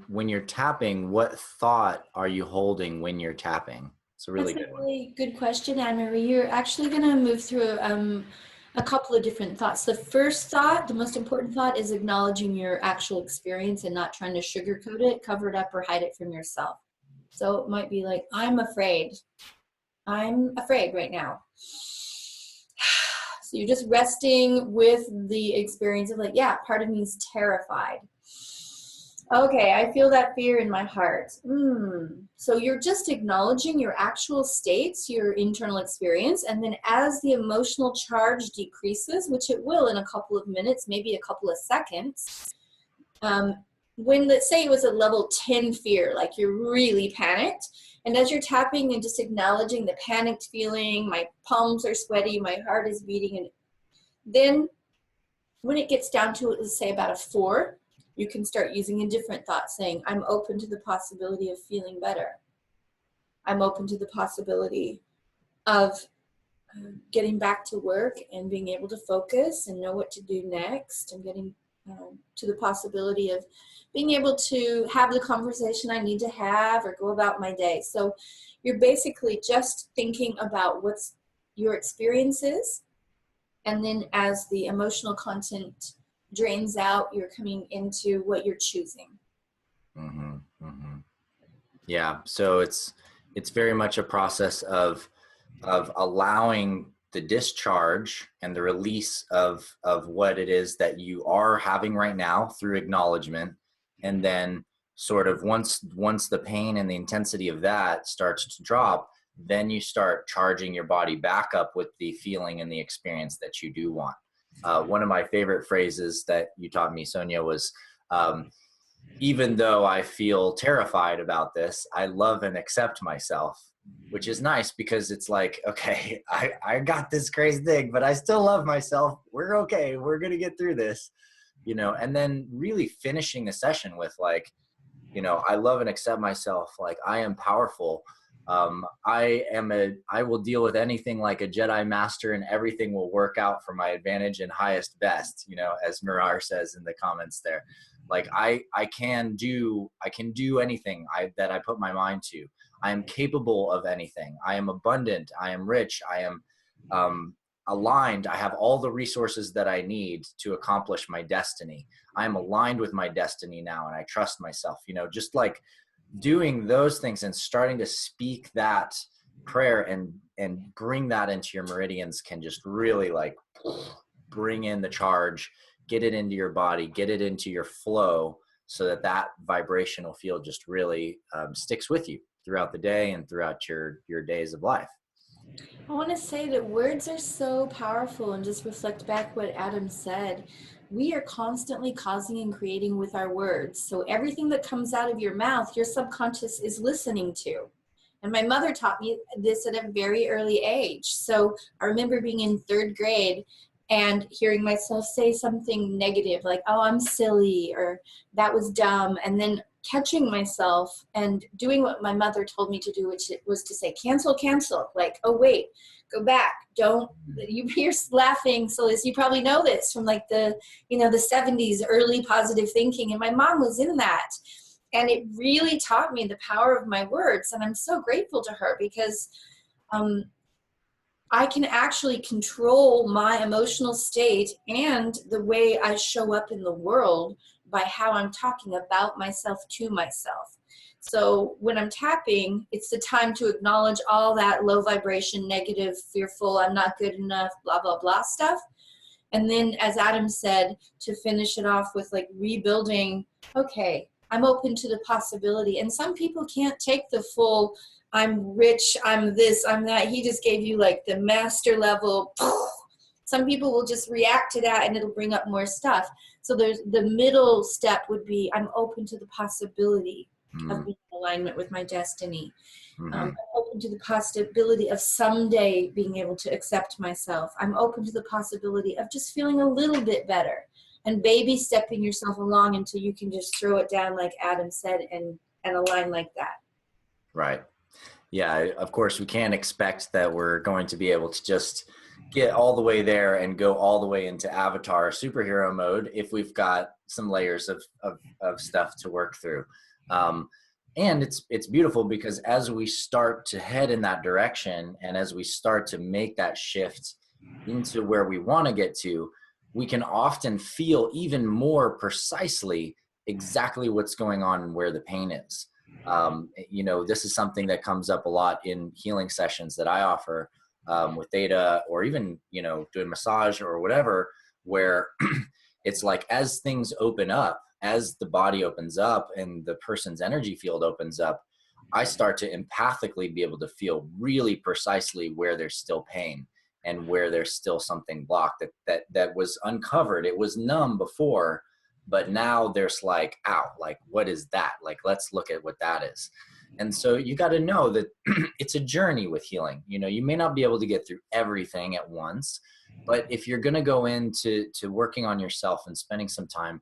when you're tapping, what thought are you holding when you're tapping? It's a really good one. Really good question, Anne-Marie. You're actually going to move through a couple of different thoughts. The first thought, the most important thought, is acknowledging your actual experience and not trying to sugarcoat it, cover it up, or hide it from yourself. So it might be like, I'm afraid. I'm afraid right now. So you're just resting with the experience of like, yeah, part of me is terrified. Okay, I feel that fear in my heart. So you're just acknowledging your actual states, your internal experience, and then as the emotional charge decreases, which it will in a couple of minutes, maybe a couple of seconds, when, let's say it was a level 10 fear, like you're really panicked, and as you're tapping and just acknowledging the panicked feeling, my palms are sweaty, my heart is beating, and then when it gets down to, let's say about a 4, you can start using a different thought, saying, I'm open to the possibility of feeling better. I'm open to the possibility of getting back to work and being able to focus and know what to do next. I'm getting to the possibility of being able to have the conversation I need to have or go about my day. So you're basically just thinking about what's your experience is, and then as the emotional content drains out, you're coming into what you're choosing. Yeah, so it's very much a process of allowing the discharge and the release of what it is that you are having right now through acknowledgement, and then sort of once the pain and the intensity of that starts to drop, then you start charging your body back up with the feeling and the experience that you do want. One of my favorite phrases that you taught me, Sonya, was even though I feel terrified about this, I love and accept myself, which is nice because it's like, okay, I got this crazy thing, but I still love myself. We're okay. We're going to get through this, you know, and then really finishing the session with like, you know, I love and accept myself. Like I am powerful. I will deal with anything like a Jedi master, and everything will work out for my advantage and highest best, you know, as Mirar says in the comments there. Like I can do anything that I put my mind to. I am capable of anything. I am abundant. I am rich. I am aligned. I have all the resources that I need to accomplish my destiny. I am aligned with my destiny now, and I trust myself. You know, just like doing those things and starting to speak that prayer and bring that into your meridians can just really like bring in the charge, get it into your body, get it into your flow, so that that vibrational field just really sticks with you throughout the day and throughout your days of life. I want to say that words are so powerful, and just reflect back what Adam said. We are constantly causing and creating with our words. So everything that comes out of your mouth, your subconscious is listening to. And my mother taught me this at a very early age. So I remember being in 3rd grade and hearing myself say something negative, like, oh, I'm silly, or that was dumb. And then catching myself and doing what my mother told me to do, which was to say, cancel, cancel. Like, oh, wait, go back. Don't, you're laughing. So you probably know this from like the 70s, early positive thinking. And my mom was in that. And it really taught me the power of my words. And I'm so grateful to her, because I can actually control my emotional state and the way I show up in the world by how I'm talking about myself to myself. So when I'm tapping, it's the time to acknowledge all that low vibration, negative, fearful, I'm not good enough, blah, blah, blah stuff. And then, as Adam said, to finish it off with like rebuilding, okay, I'm open to the possibility. And some people can't take the full, I'm rich, I'm this, I'm that. He just gave you like the master level. Some people will just react to that and it'll bring up more stuff. So there's the middle step would be, I'm open to the possibility of being in alignment with my destiny. I'm open to the possibility of someday being able to accept myself. I'm open to the possibility of just feeling a little bit better, and baby stepping yourself along until you can just throw it down, like Adam said, and align like that. Right. Yeah, of course, we can't expect that we're going to be able to just get all the way there and go all the way into avatar superhero mode if we've got some layers of stuff to work through. And it's beautiful, because as we start to head in that direction, and as we start to make that shift into where we want to get to, we can often feel even more precisely exactly what's going on and where the pain is. This is something that comes up a lot in healing sessions that I offer with Theta, or even, doing massage or whatever, where it's like, as things open up, as the body opens up and the person's energy field opens up, I start to empathically be able to feel really precisely where there's still pain and where there's still something blocked that was uncovered. It was numb before, but now there's like, ow, like, what is that? Like, let's look at what that is. And so you got to know that it's a journey with healing. You may not be able to get through everything at once, but if you're going to go into working on yourself and spending some time,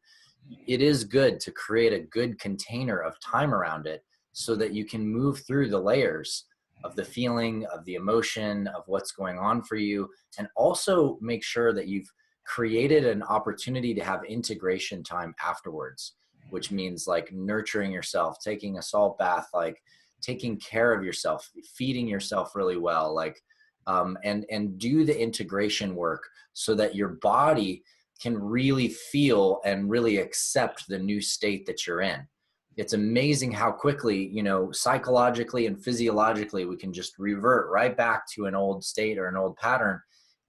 it is good to create a good container of time around it, so that you can move through the layers of the feeling, of the emotion, of what's going on for you, and also make sure that you've created an opportunity to have integration time afterwards, which means like nurturing yourself, taking a salt bath, like taking care of yourself, feeding yourself really well, like, and do the integration work so that your body can really feel and really accept the new state that you're in. It's amazing how quickly, psychologically and physiologically, we can just revert right back to an old state or an old pattern,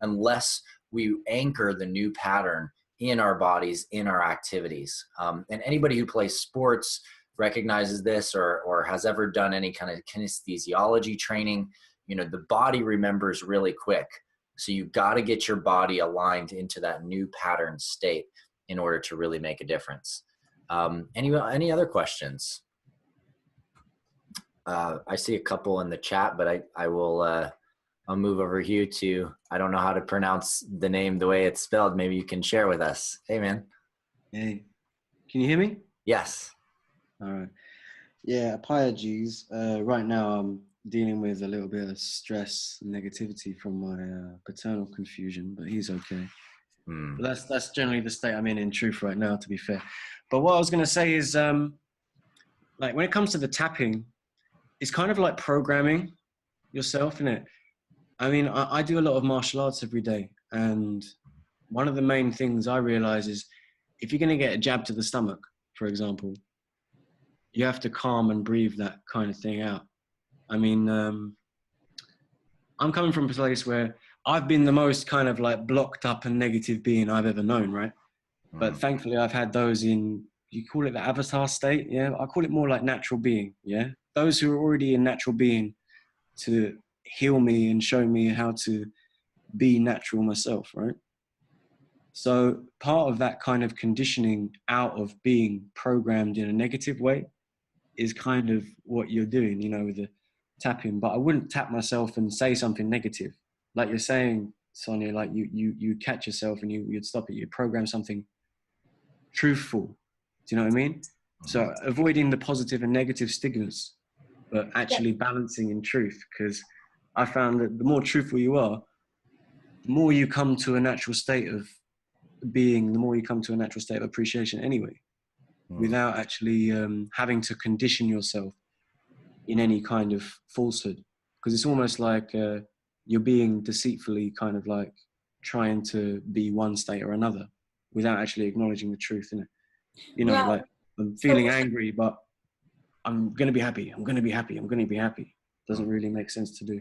unless we anchor the new pattern in our bodies, in our activities. And anybody who plays sports recognizes this, or has ever done any kind of kinesthesiology training. The body remembers really quick. So you've got to get your body aligned into that new pattern state in order to really make a difference. Any other questions? I see a couple in the chat, but I'll move over here to, I don't know how to pronounce the name the way it's spelled. Maybe you can share with us. Hey, man. Hey, can you hear me? Yes. All right. Yeah, apologies. Right now I'm dealing with a little bit of stress and negativity from my paternal confusion, but he's okay. But that's generally the state I'm in truth right now, to be fair. But what I was going to say is, like, when it comes to the tapping, it's kind of like programming yourself, isn't it? I mean, I do a lot of martial arts every day, and one of the main things I realize is if you're going to get a jab to the stomach, for example, you have to calm and breathe that kind of thing out. I mean, I'm coming from a place where I've been the most kind of like blocked up and negative being I've ever known, right? But thankfully I've had those in, you call it the avatar state, yeah? I call it more like natural being, yeah? Those who are already in natural being to heal me and show me how to be natural myself, right? So part of that kind of conditioning out of being programmed in a negative way is kind of what you're doing, you know, with the tapping. But I wouldn't tap myself and say something negative. Like you're saying, Sonia, like you catch yourself and you'd stop it. You program something truthful. Do you know what I mean? So avoiding the positive and negative stigmas, but actually balancing in truth. Because I found that the more truthful you are, the more you come to a natural state of being, the more you come to a natural state of appreciation anyway, without actually having to condition yourself in any kind of falsehood. Because it's almost like you're being deceitfully kind of like trying to be one state or another without actually acknowledging the truth, innit? You know, like I'm feeling angry, but I'm going to be happy. I'm going to be happy. I'm going to be happy. Doesn't really make sense to do.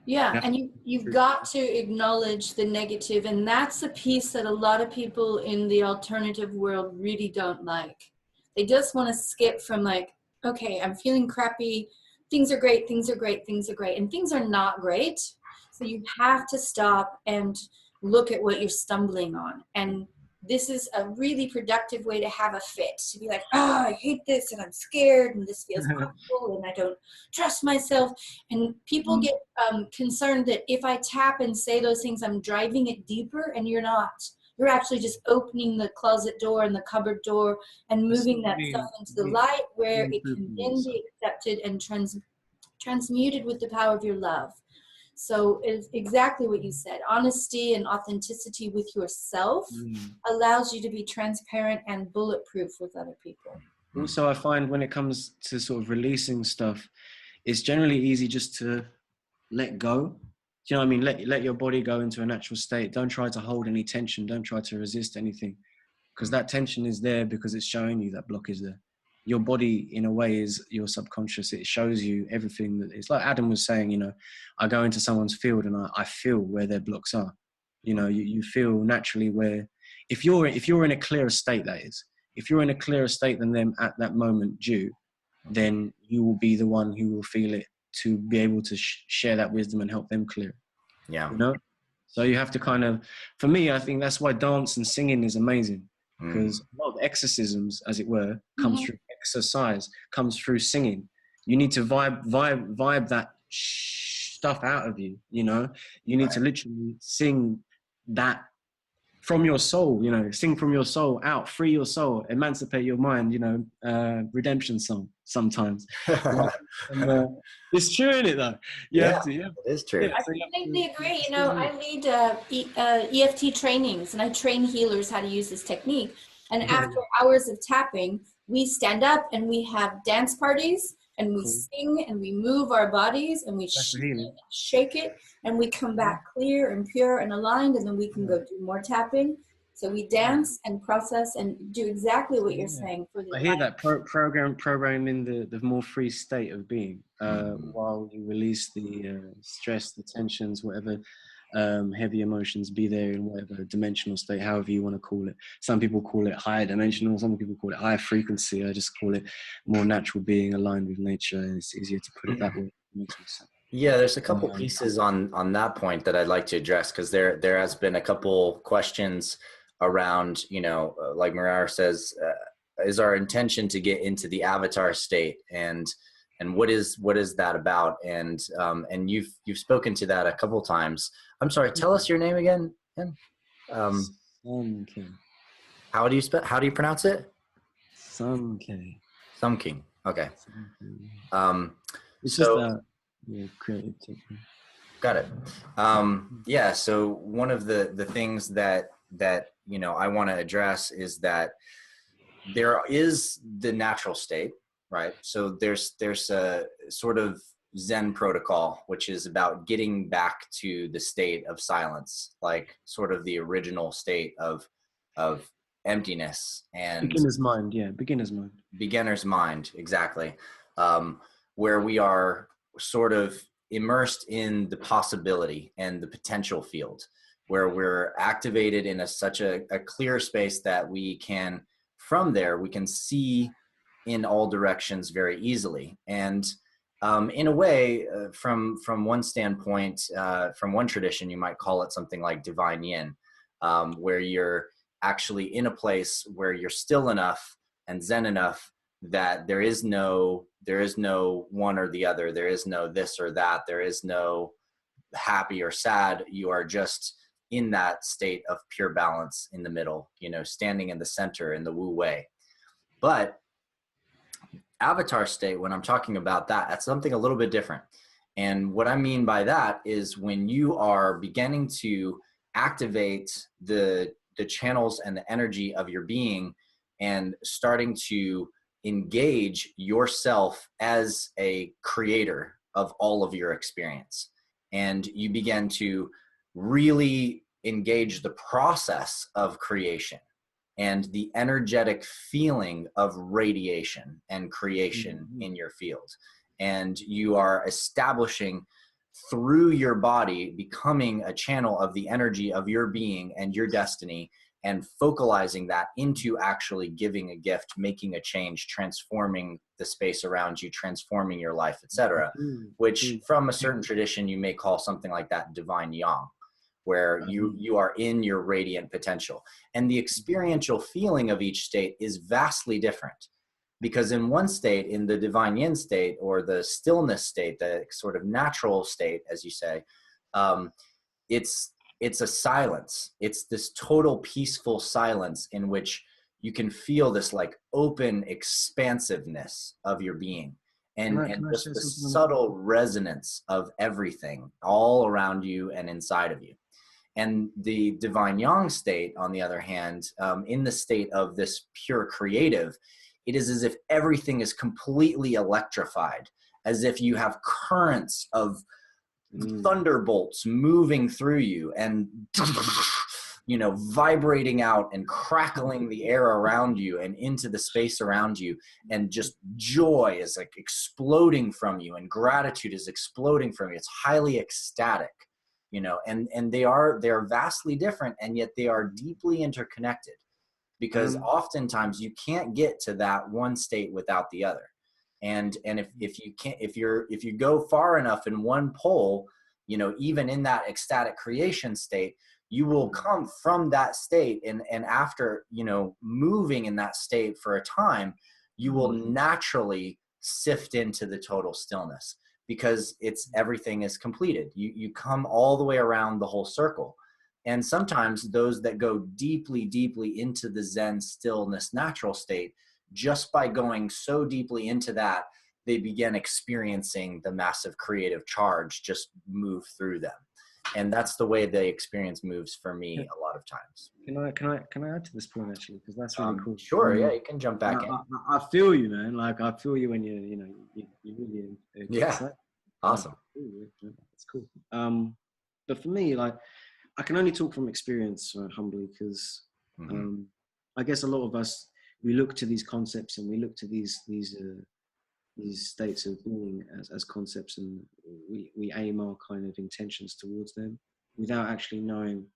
Yeah, and you've got to acknowledge the negative, and that's a piece that a lot of people in the alternative world really don't like. They just want to skip from like, okay, I'm feeling crappy, things are great, things are great, things are great, and things are not great. So you have to stop and look at what you're stumbling on. And this is a really productive way to have a fit, to be like, oh, I hate this and I'm scared and this feels awful and I don't trust myself. And people get concerned that if I tap and say those things, I'm driving it deeper, and you're not. You're actually just opening the closet door and the cupboard door and moving that stuff into the light where it can then be accepted and transmuted with the power of your love. So it's exactly what you said. Honesty and authenticity with yourself allows you to be transparent and bulletproof with other people. Also, I find when it comes to sort of releasing stuff, it's generally easy just to let go. Do you know what I mean? Let your body go into a natural state. Don't try to hold any tension. Don't try to resist anything, because that tension is there because it's showing you that block is there. Your body, in a way, is your subconscious. It shows you everything that it's like Adam was saying, you know, I go into someone's field and I feel where their blocks are. You know, you feel naturally where, if you're in a clearer state, that is, if you're in a clearer state than them at that moment due, then you will be the one who will feel it to be able to share that wisdom and help them clear it. Yeah. You know? So you have to kind of, for me, I think that's why dance and singing is amazing. Because a lot of exorcisms, as it were, comes through exercise, comes through singing. You need to vibe that stuff out of you, you know? You need to literally sing that from your soul, you know, sing from your soul out, free your soul, emancipate your mind, you know, redemption song sometimes. It's true, isn't it, though? It is true. I completely agree. You know, I lead EFT trainings, and I train healers how to use this technique. And after hours of tapping, we stand up and we have dance parties, and we sing and we move our bodies and we shake it, and we come back clear and pure and aligned, and then we can go do more tapping. So we dance and process and do exactly what you're saying. For the I hear that programming the more free state of being while you release the stress, the tensions, whatever heavy emotions be there in whatever dimensional state, however you want to call it. Some people call it higher dimensional, some people call it higher frequency. I just call it more natural being aligned with nature. It's easier to put it that way. It makes more sense. Yeah, there's a couple pieces on that point that I'd like to address, because there has been a couple questions around, you know, like Murar says, is our intention to get into the avatar state, and what is that about? And you've spoken to that a couple times. I'm sorry, tell us your name again. Somking. How do you pronounce it? Somking. Somking. Okay. It's so, just creative technique. Got it. Yeah. So one of the things that you know I want to address is that there is the natural state, right? So there's a sort of Zen protocol, which is about getting back to the state of silence, like sort of the original state of emptiness and beginner's mind. Yeah, beginner's mind, exactly. Where we are sort of immersed in the possibility and the potential field, where we're activated in such a clear space that we can, from there, we can see in all directions very easily. And in a way, from one standpoint, from one tradition, you might call it something like divine yin, where you're actually in a place where you're still enough and zen enough that there is no one or the other. There is no this or that. There is no happy or sad. You are just in that state of pure balance in the middle, standing in the center in the Wu Wei. But avatar state, when I'm talking about that, that's something a little bit different. And what I mean by that is when you are beginning to activate the channels and the energy of your being and starting to engage yourself as a creator of all of your experience. And you begin to really engage the process of creation and the energetic feeling of radiation and creation in your field. And you are establishing through your body, becoming a channel of the energy of your being and your destiny, and focalizing that into actually giving a gift, making a change, transforming the space around you, transforming your life, etc. Which from a certain tradition, you may call something like that divine yang, where you are in your radiant potential. And the experiential feeling of each state is vastly different. Because in one state, in the divine yin state, or the stillness state, the sort of natural state, as you say, it's a silence. It's this total peaceful silence in which you can feel this like open expansiveness of your being, and just the subtle resonance of everything all around you and inside of you. And the divine yang state, on the other hand, in the state of this pure creative, it is as if everything is completely electrified, as if you have currents of thunderbolts moving through you and, vibrating out and crackling the air around you and into the space around you. And just joy is like exploding from you, and gratitude is exploding from you. It's highly ecstatic, and they're vastly different, and yet they are deeply interconnected. Because oftentimes you can't get to that one state without the other. And if you go far enough in one pole, even in that ecstatic creation state, you will come from that state, and after, moving in that state for a time, you will naturally sift into the total stillness, because everything is completed. You come all the way around the whole circle. And sometimes those that go deeply, deeply into the Zen stillness natural state, just by going so deeply into that, they begin experiencing the massive creative charge just move through them. And that's the way the experience moves for me a lot of times. Can I add to this point, actually? Because that's really cool. Sure, yeah, you can jump back in. I feel you, man. Like, I feel you when you really yeah, awesome. That's cool. But for me, like, I can only talk from experience, humbly, because I guess a lot of us, we look to these concepts and we look to these states of being as concepts, and we aim our kind of intentions towards them without actually knowing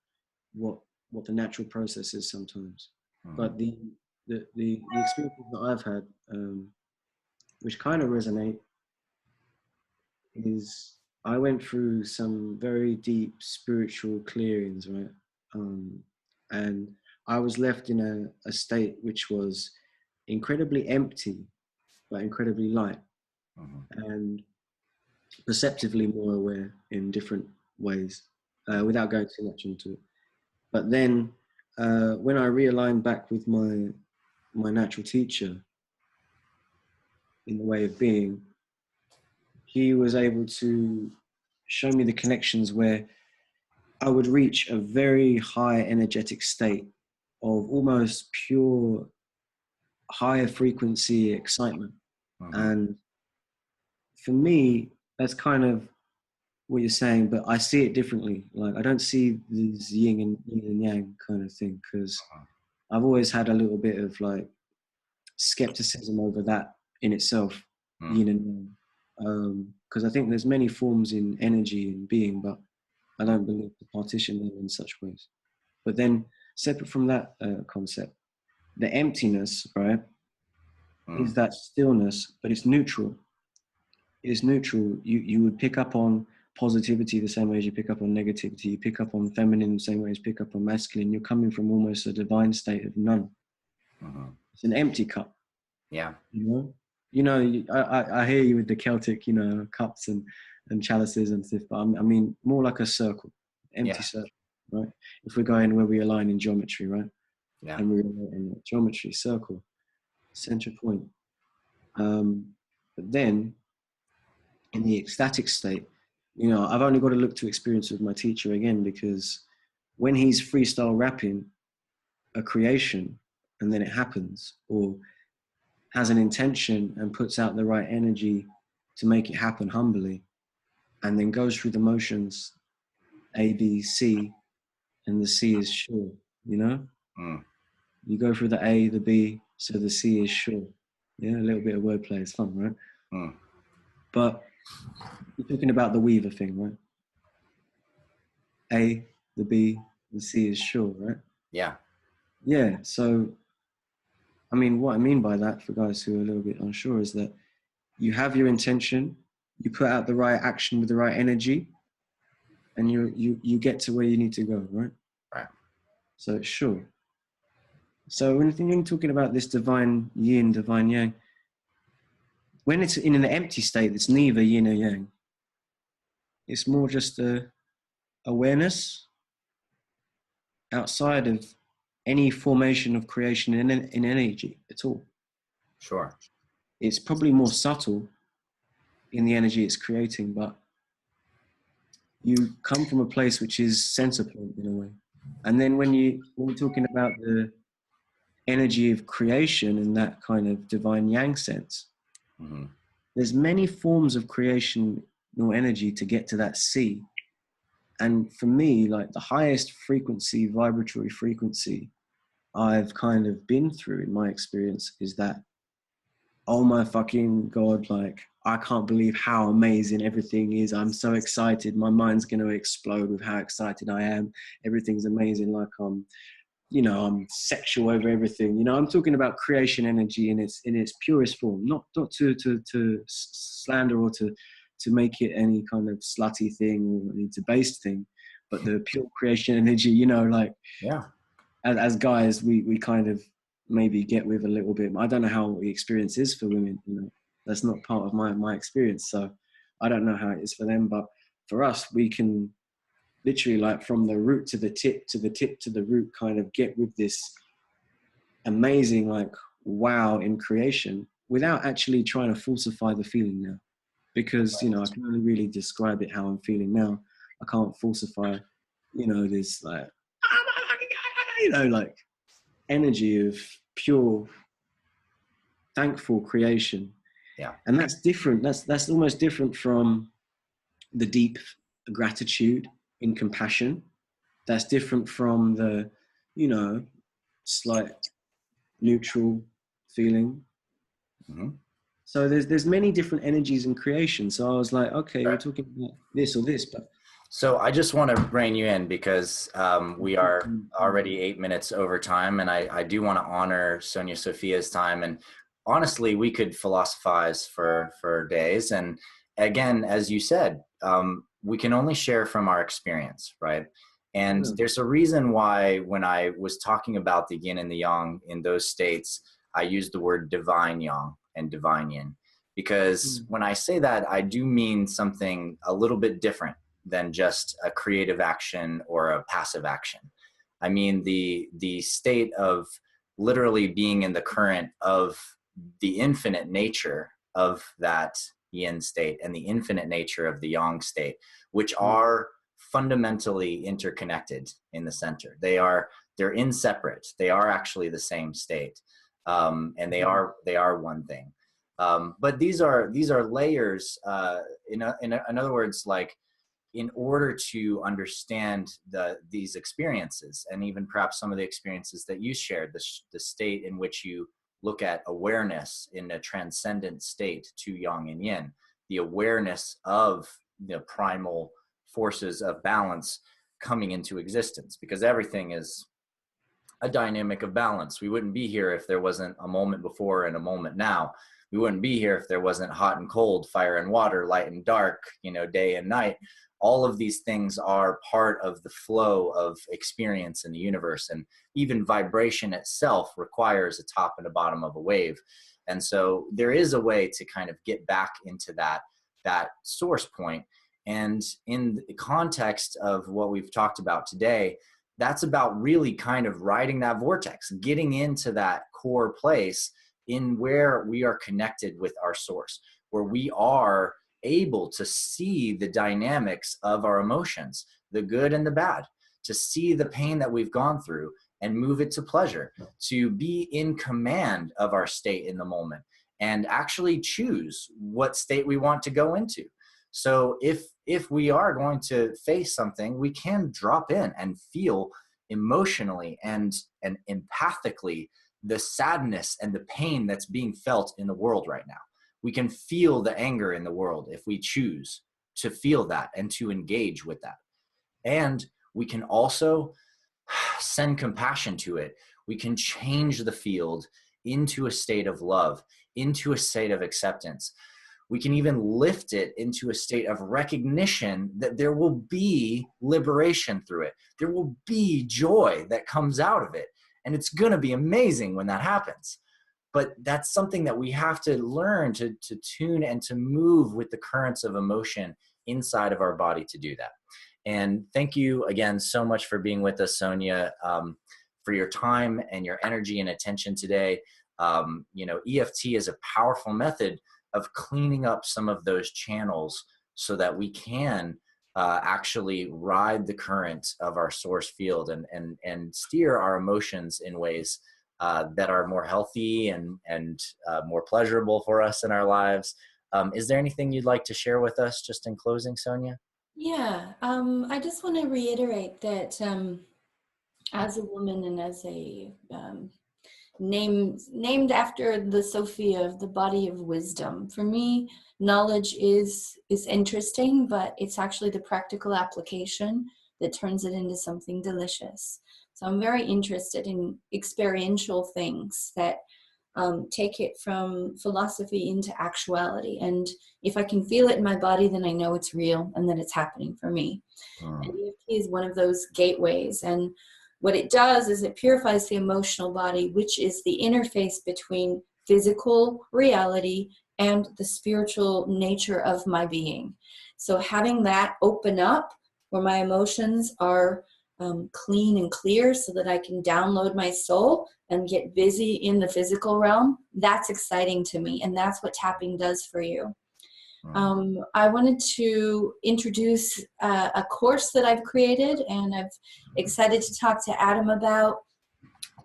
what the natural process is sometimes. But the experiences that I've had, which kind of resonate, is I went through some very deep spiritual clearings, right? And I was left in a state which was incredibly empty, but incredibly light, and perceptively more aware in different ways, without going too much into it. But then when I realigned back with my natural teacher in the way of being, he was able to show me the connections where I would reach a very high energetic state of almost pure higher frequency excitement. And for me, that's kind of what you're saying, but I see it differently. Like, I don't see this yin and yang kind of thing, because I've always had a little bit of like skepticism over that in itself, yin and yang. Because I think there's many forms in energy and being, but I don't believe to partition them in such ways. But then, separate from that concept, the emptiness, right, is that stillness, but it's neutral. It is neutral. You would pick up on positivity the same way as you pick up on negativity. You pick up on feminine the same way as you pick up on masculine. You're coming from almost a divine state of none. It's an empty cup. Yeah. I hear you with the Celtic, cups and chalices and stuff, but I mean more like a circle, empty circle, right? If we're going where we align in geometry, right? Yeah. And we align in geometry, circle, center point. But then in the ecstatic state, I've only got to look to experience with my teacher again, because when he's freestyle rapping a creation and then it happens, or has an intention and puts out the right energy to make it happen humbly, and then goes through the motions, A, B, C, and the C is sure, You go through the A, the B, so the C is sure. Yeah, a little bit of wordplay is fun, right? But you're talking about the weaver thing, right? A, the B, the C is sure, right? Yeah. Yeah, so, I mean, what I mean by that, for guys who are a little bit unsure, is that you have your intention, you put out the right action with the right energy, and you get to where you need to go, right? Right. So it's sure. So when you're talking about this divine yin, divine yang, when it's in an empty state, it's neither yin or yang. It's more just a awareness outside of any formation of creation in energy at all. Sure. It's probably more subtle in the energy it's creating, but you come from a place which is center point in a way. And then when we're talking about the energy of creation in that kind of divine yang sense, there's many forms of creational energy to get to that C. And for me, like the highest frequency, vibratory frequency I've kind of been through in my experience is that, oh my fucking God, like, I can't believe how amazing everything is. I'm so excited. My mind's going to explode with how excited I am. Everything's amazing. Like I'm sexual over everything. I'm talking about creation energy in its purest form, not to slander or to make it any kind of slutty thing or any debased thing, but the pure creation energy, yeah. As guys, we kind of maybe get with a little bit. I don't know how the experience is for women. That's not part of my experience, so I don't know how it is for them. But for us, we can literally, like, from the root to the tip to the tip to the root, kind of get with this amazing, like, wow in creation without actually trying to falsify the feeling now. Because, I can only really describe it how I'm feeling now. I can't falsify, this, like, like energy of pure, thankful creation. Yeah. And that's different. That's almost different from the deep gratitude in compassion. That's different from the, slight neutral feeling. So there's many different energies in creation. So I was like, okay, we're talking about this or this, but. So I just want to rein you in because we are already 8 minutes over time, and I do want to honor Sonya Sophia's time. And honestly, we could philosophize for days. And again, as you said, we can only share from our experience, right? And there's a reason why when I was talking about the yin and the yang in those states, I used the word divine yang and divine yin. Because when I say that, I do mean something a little bit different than just a creative action or a passive action. I mean the state of literally being in the current of the infinite nature of that yin state and the infinite nature of the yang state, which are fundamentally interconnected in the center. They're inseparate. They are actually the same state, and they are one thing. But these are layers. In other words, like, in order to understand these experiences, and even perhaps some of the experiences that you shared, the state in which you look at awareness in a transcendent state, to yang and yin, the awareness of the primal forces of balance coming into existence, because everything is a dynamic of balance. We wouldn't be here if there wasn't a moment before and a moment now. We wouldn't be here if there wasn't hot and cold, fire and water, light and dark, day and night. All of these things are part of the flow of experience in the universe. And even vibration itself requires a top and a bottom of a wave. And so there is a way to kind of get back into that source point. And in the context of what we've talked about today, that's about really kind of riding that vortex, getting into that core place in where we are connected with our source, where we are able to see the dynamics of our emotions, the good and the bad, to see the pain that we've gone through and move it to pleasure, to be in command of our state in the moment and actually choose what state we want to go into. So if we are going to face something, we can drop in and feel emotionally and empathically the sadness and the pain that's being felt in the world right now. We can feel the anger in the world if we choose to feel that and to engage with that. And we can also send compassion to it. We can change the field into a state of love, into a state of acceptance. We can even lift it into a state of recognition that there will be liberation through it. There will be joy that comes out of it. And it's going to be amazing when that happens. But that's something that we have to learn to tune and to move with the currents of emotion inside of our body to do that. And thank you again so much for being with us, Sonya, for your time and your energy and attention today. EFT is a powerful method of cleaning up some of those channels so that we can actually ride the current of our source field and steer our emotions in ways that are more healthy and more pleasurable for us in our lives. Is there anything you'd like to share with us just in closing, Sonya? Yeah, I just want to reiterate that as a woman and as a named after the Sophia, the body of wisdom, for me, knowledge is interesting, but it's actually the practical application that turns it into something delicious. So I'm very interested in experiential things that take it from philosophy into actuality. And if I can feel it in my body, then I know it's real and that it's happening for me. And EFT is one of those gateways. And what it does is it purifies the emotional body, which is the interface between physical reality and the spiritual nature of my being. So having that open up where my emotions are clean and clear so that I can download my soul and get busy in the physical realm, that's exciting to me. And that's what tapping does for you. I wanted to introduce a course that I've created and I've excited to talk to Adam about,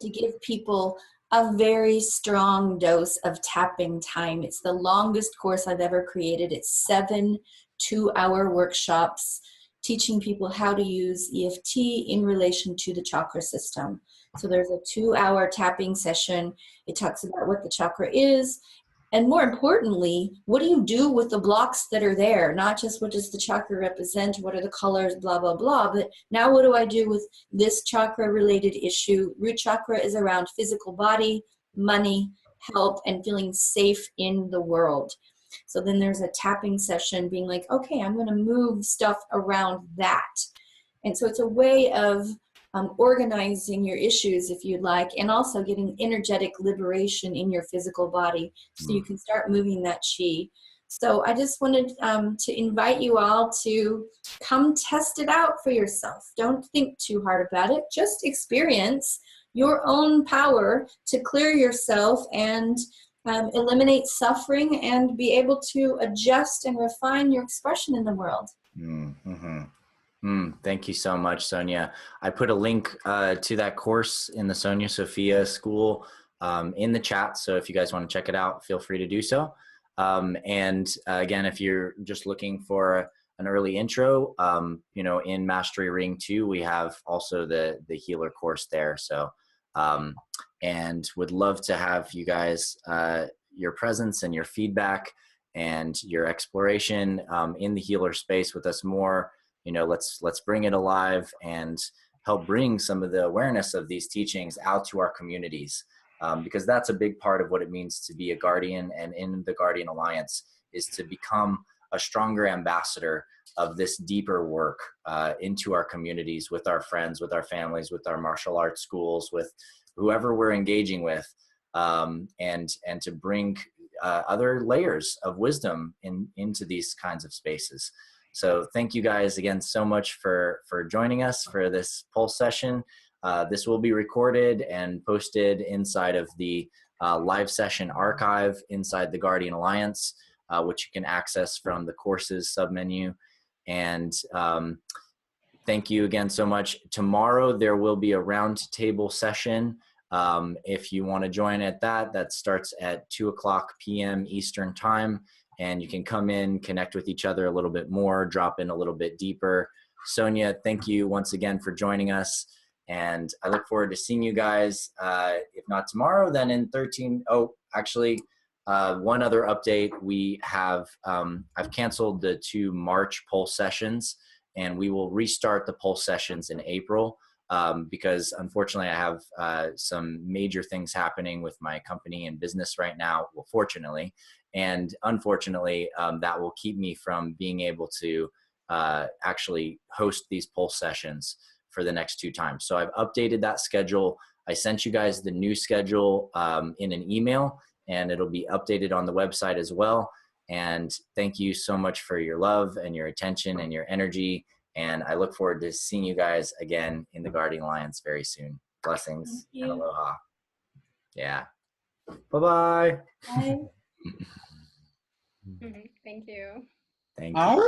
to give people a very strong dose of tapping time. It's the longest course I've ever created. It's 7 2-hour workshops teaching people how to use EFT in relation to the chakra system. So there's a 2-hour tapping session. It talks about what the chakra is, and more importantly, what do you do with the blocks that are there? Not just what does the chakra represent, what are the colors, blah, blah, blah, but now what do I do with this chakra related issue? Root chakra is around physical body, money, health, and feeling safe in the world. So then there's a tapping session being like, okay, I'm going to move stuff around that. And so it's a way of organizing your issues, if you'd like, and also getting energetic liberation in your physical body so you can start moving that chi. So I just wanted to invite you all to come test it out for yourself. Don't think too hard about it. Just experience your own power to clear yourself and eliminate suffering and be able to adjust and refine your expression in the world. Thank you so much, Sonya. I put a link to that course in the Sonya Sophia School in the chat. So if you guys want to check it out, feel free to do so. Again, if you're just looking for an early intro, in Mastery Ring 2, we have also the healer course there. So, and would love to have you guys, your presence and your feedback and your exploration in the healer space with us more. Let's bring it alive and help bring some of the awareness of these teachings out to our communities. Because that's a big part of what it means to be a guardian, and in the Guardian Alliance is to become a stronger ambassador of this deeper work into our communities, with our friends, with our families, with our martial arts schools, with whoever we're engaging with, and to bring other layers of wisdom into these kinds of spaces. So thank you guys again so much for joining us for this Pulse session. This will be recorded and posted inside of the live session archive inside the Guardian Alliance, which you can access from the courses submenu. And thank you again so much. Tomorrow there will be a roundtable session. If you want to join at that starts at 2:00 p.m. Eastern time. And you can come in, connect with each other a little bit more, drop in a little bit deeper. Sonya, thank you once again for joining us. And I look forward to seeing you guys, if not tomorrow, then in 13. Oh, actually, one other update. We have, I've canceled the 2 March Pulse sessions, and we will restart the Pulse sessions in April, because unfortunately I have some major things happening with my company and business right now. Well, fortunately, and unfortunately, that will keep me from being able to actually host these Pulse sessions for the next 2 times. So I've updated that schedule. I sent you guys the new schedule in an email, and it'll be updated on the website as well. And thank you so much for your love and your attention and your energy. And I look forward to seeing you guys again in the Guardian Alliance very soon. Blessings and aloha. Yeah. Bye-bye. Bye. Thank you. Thank you.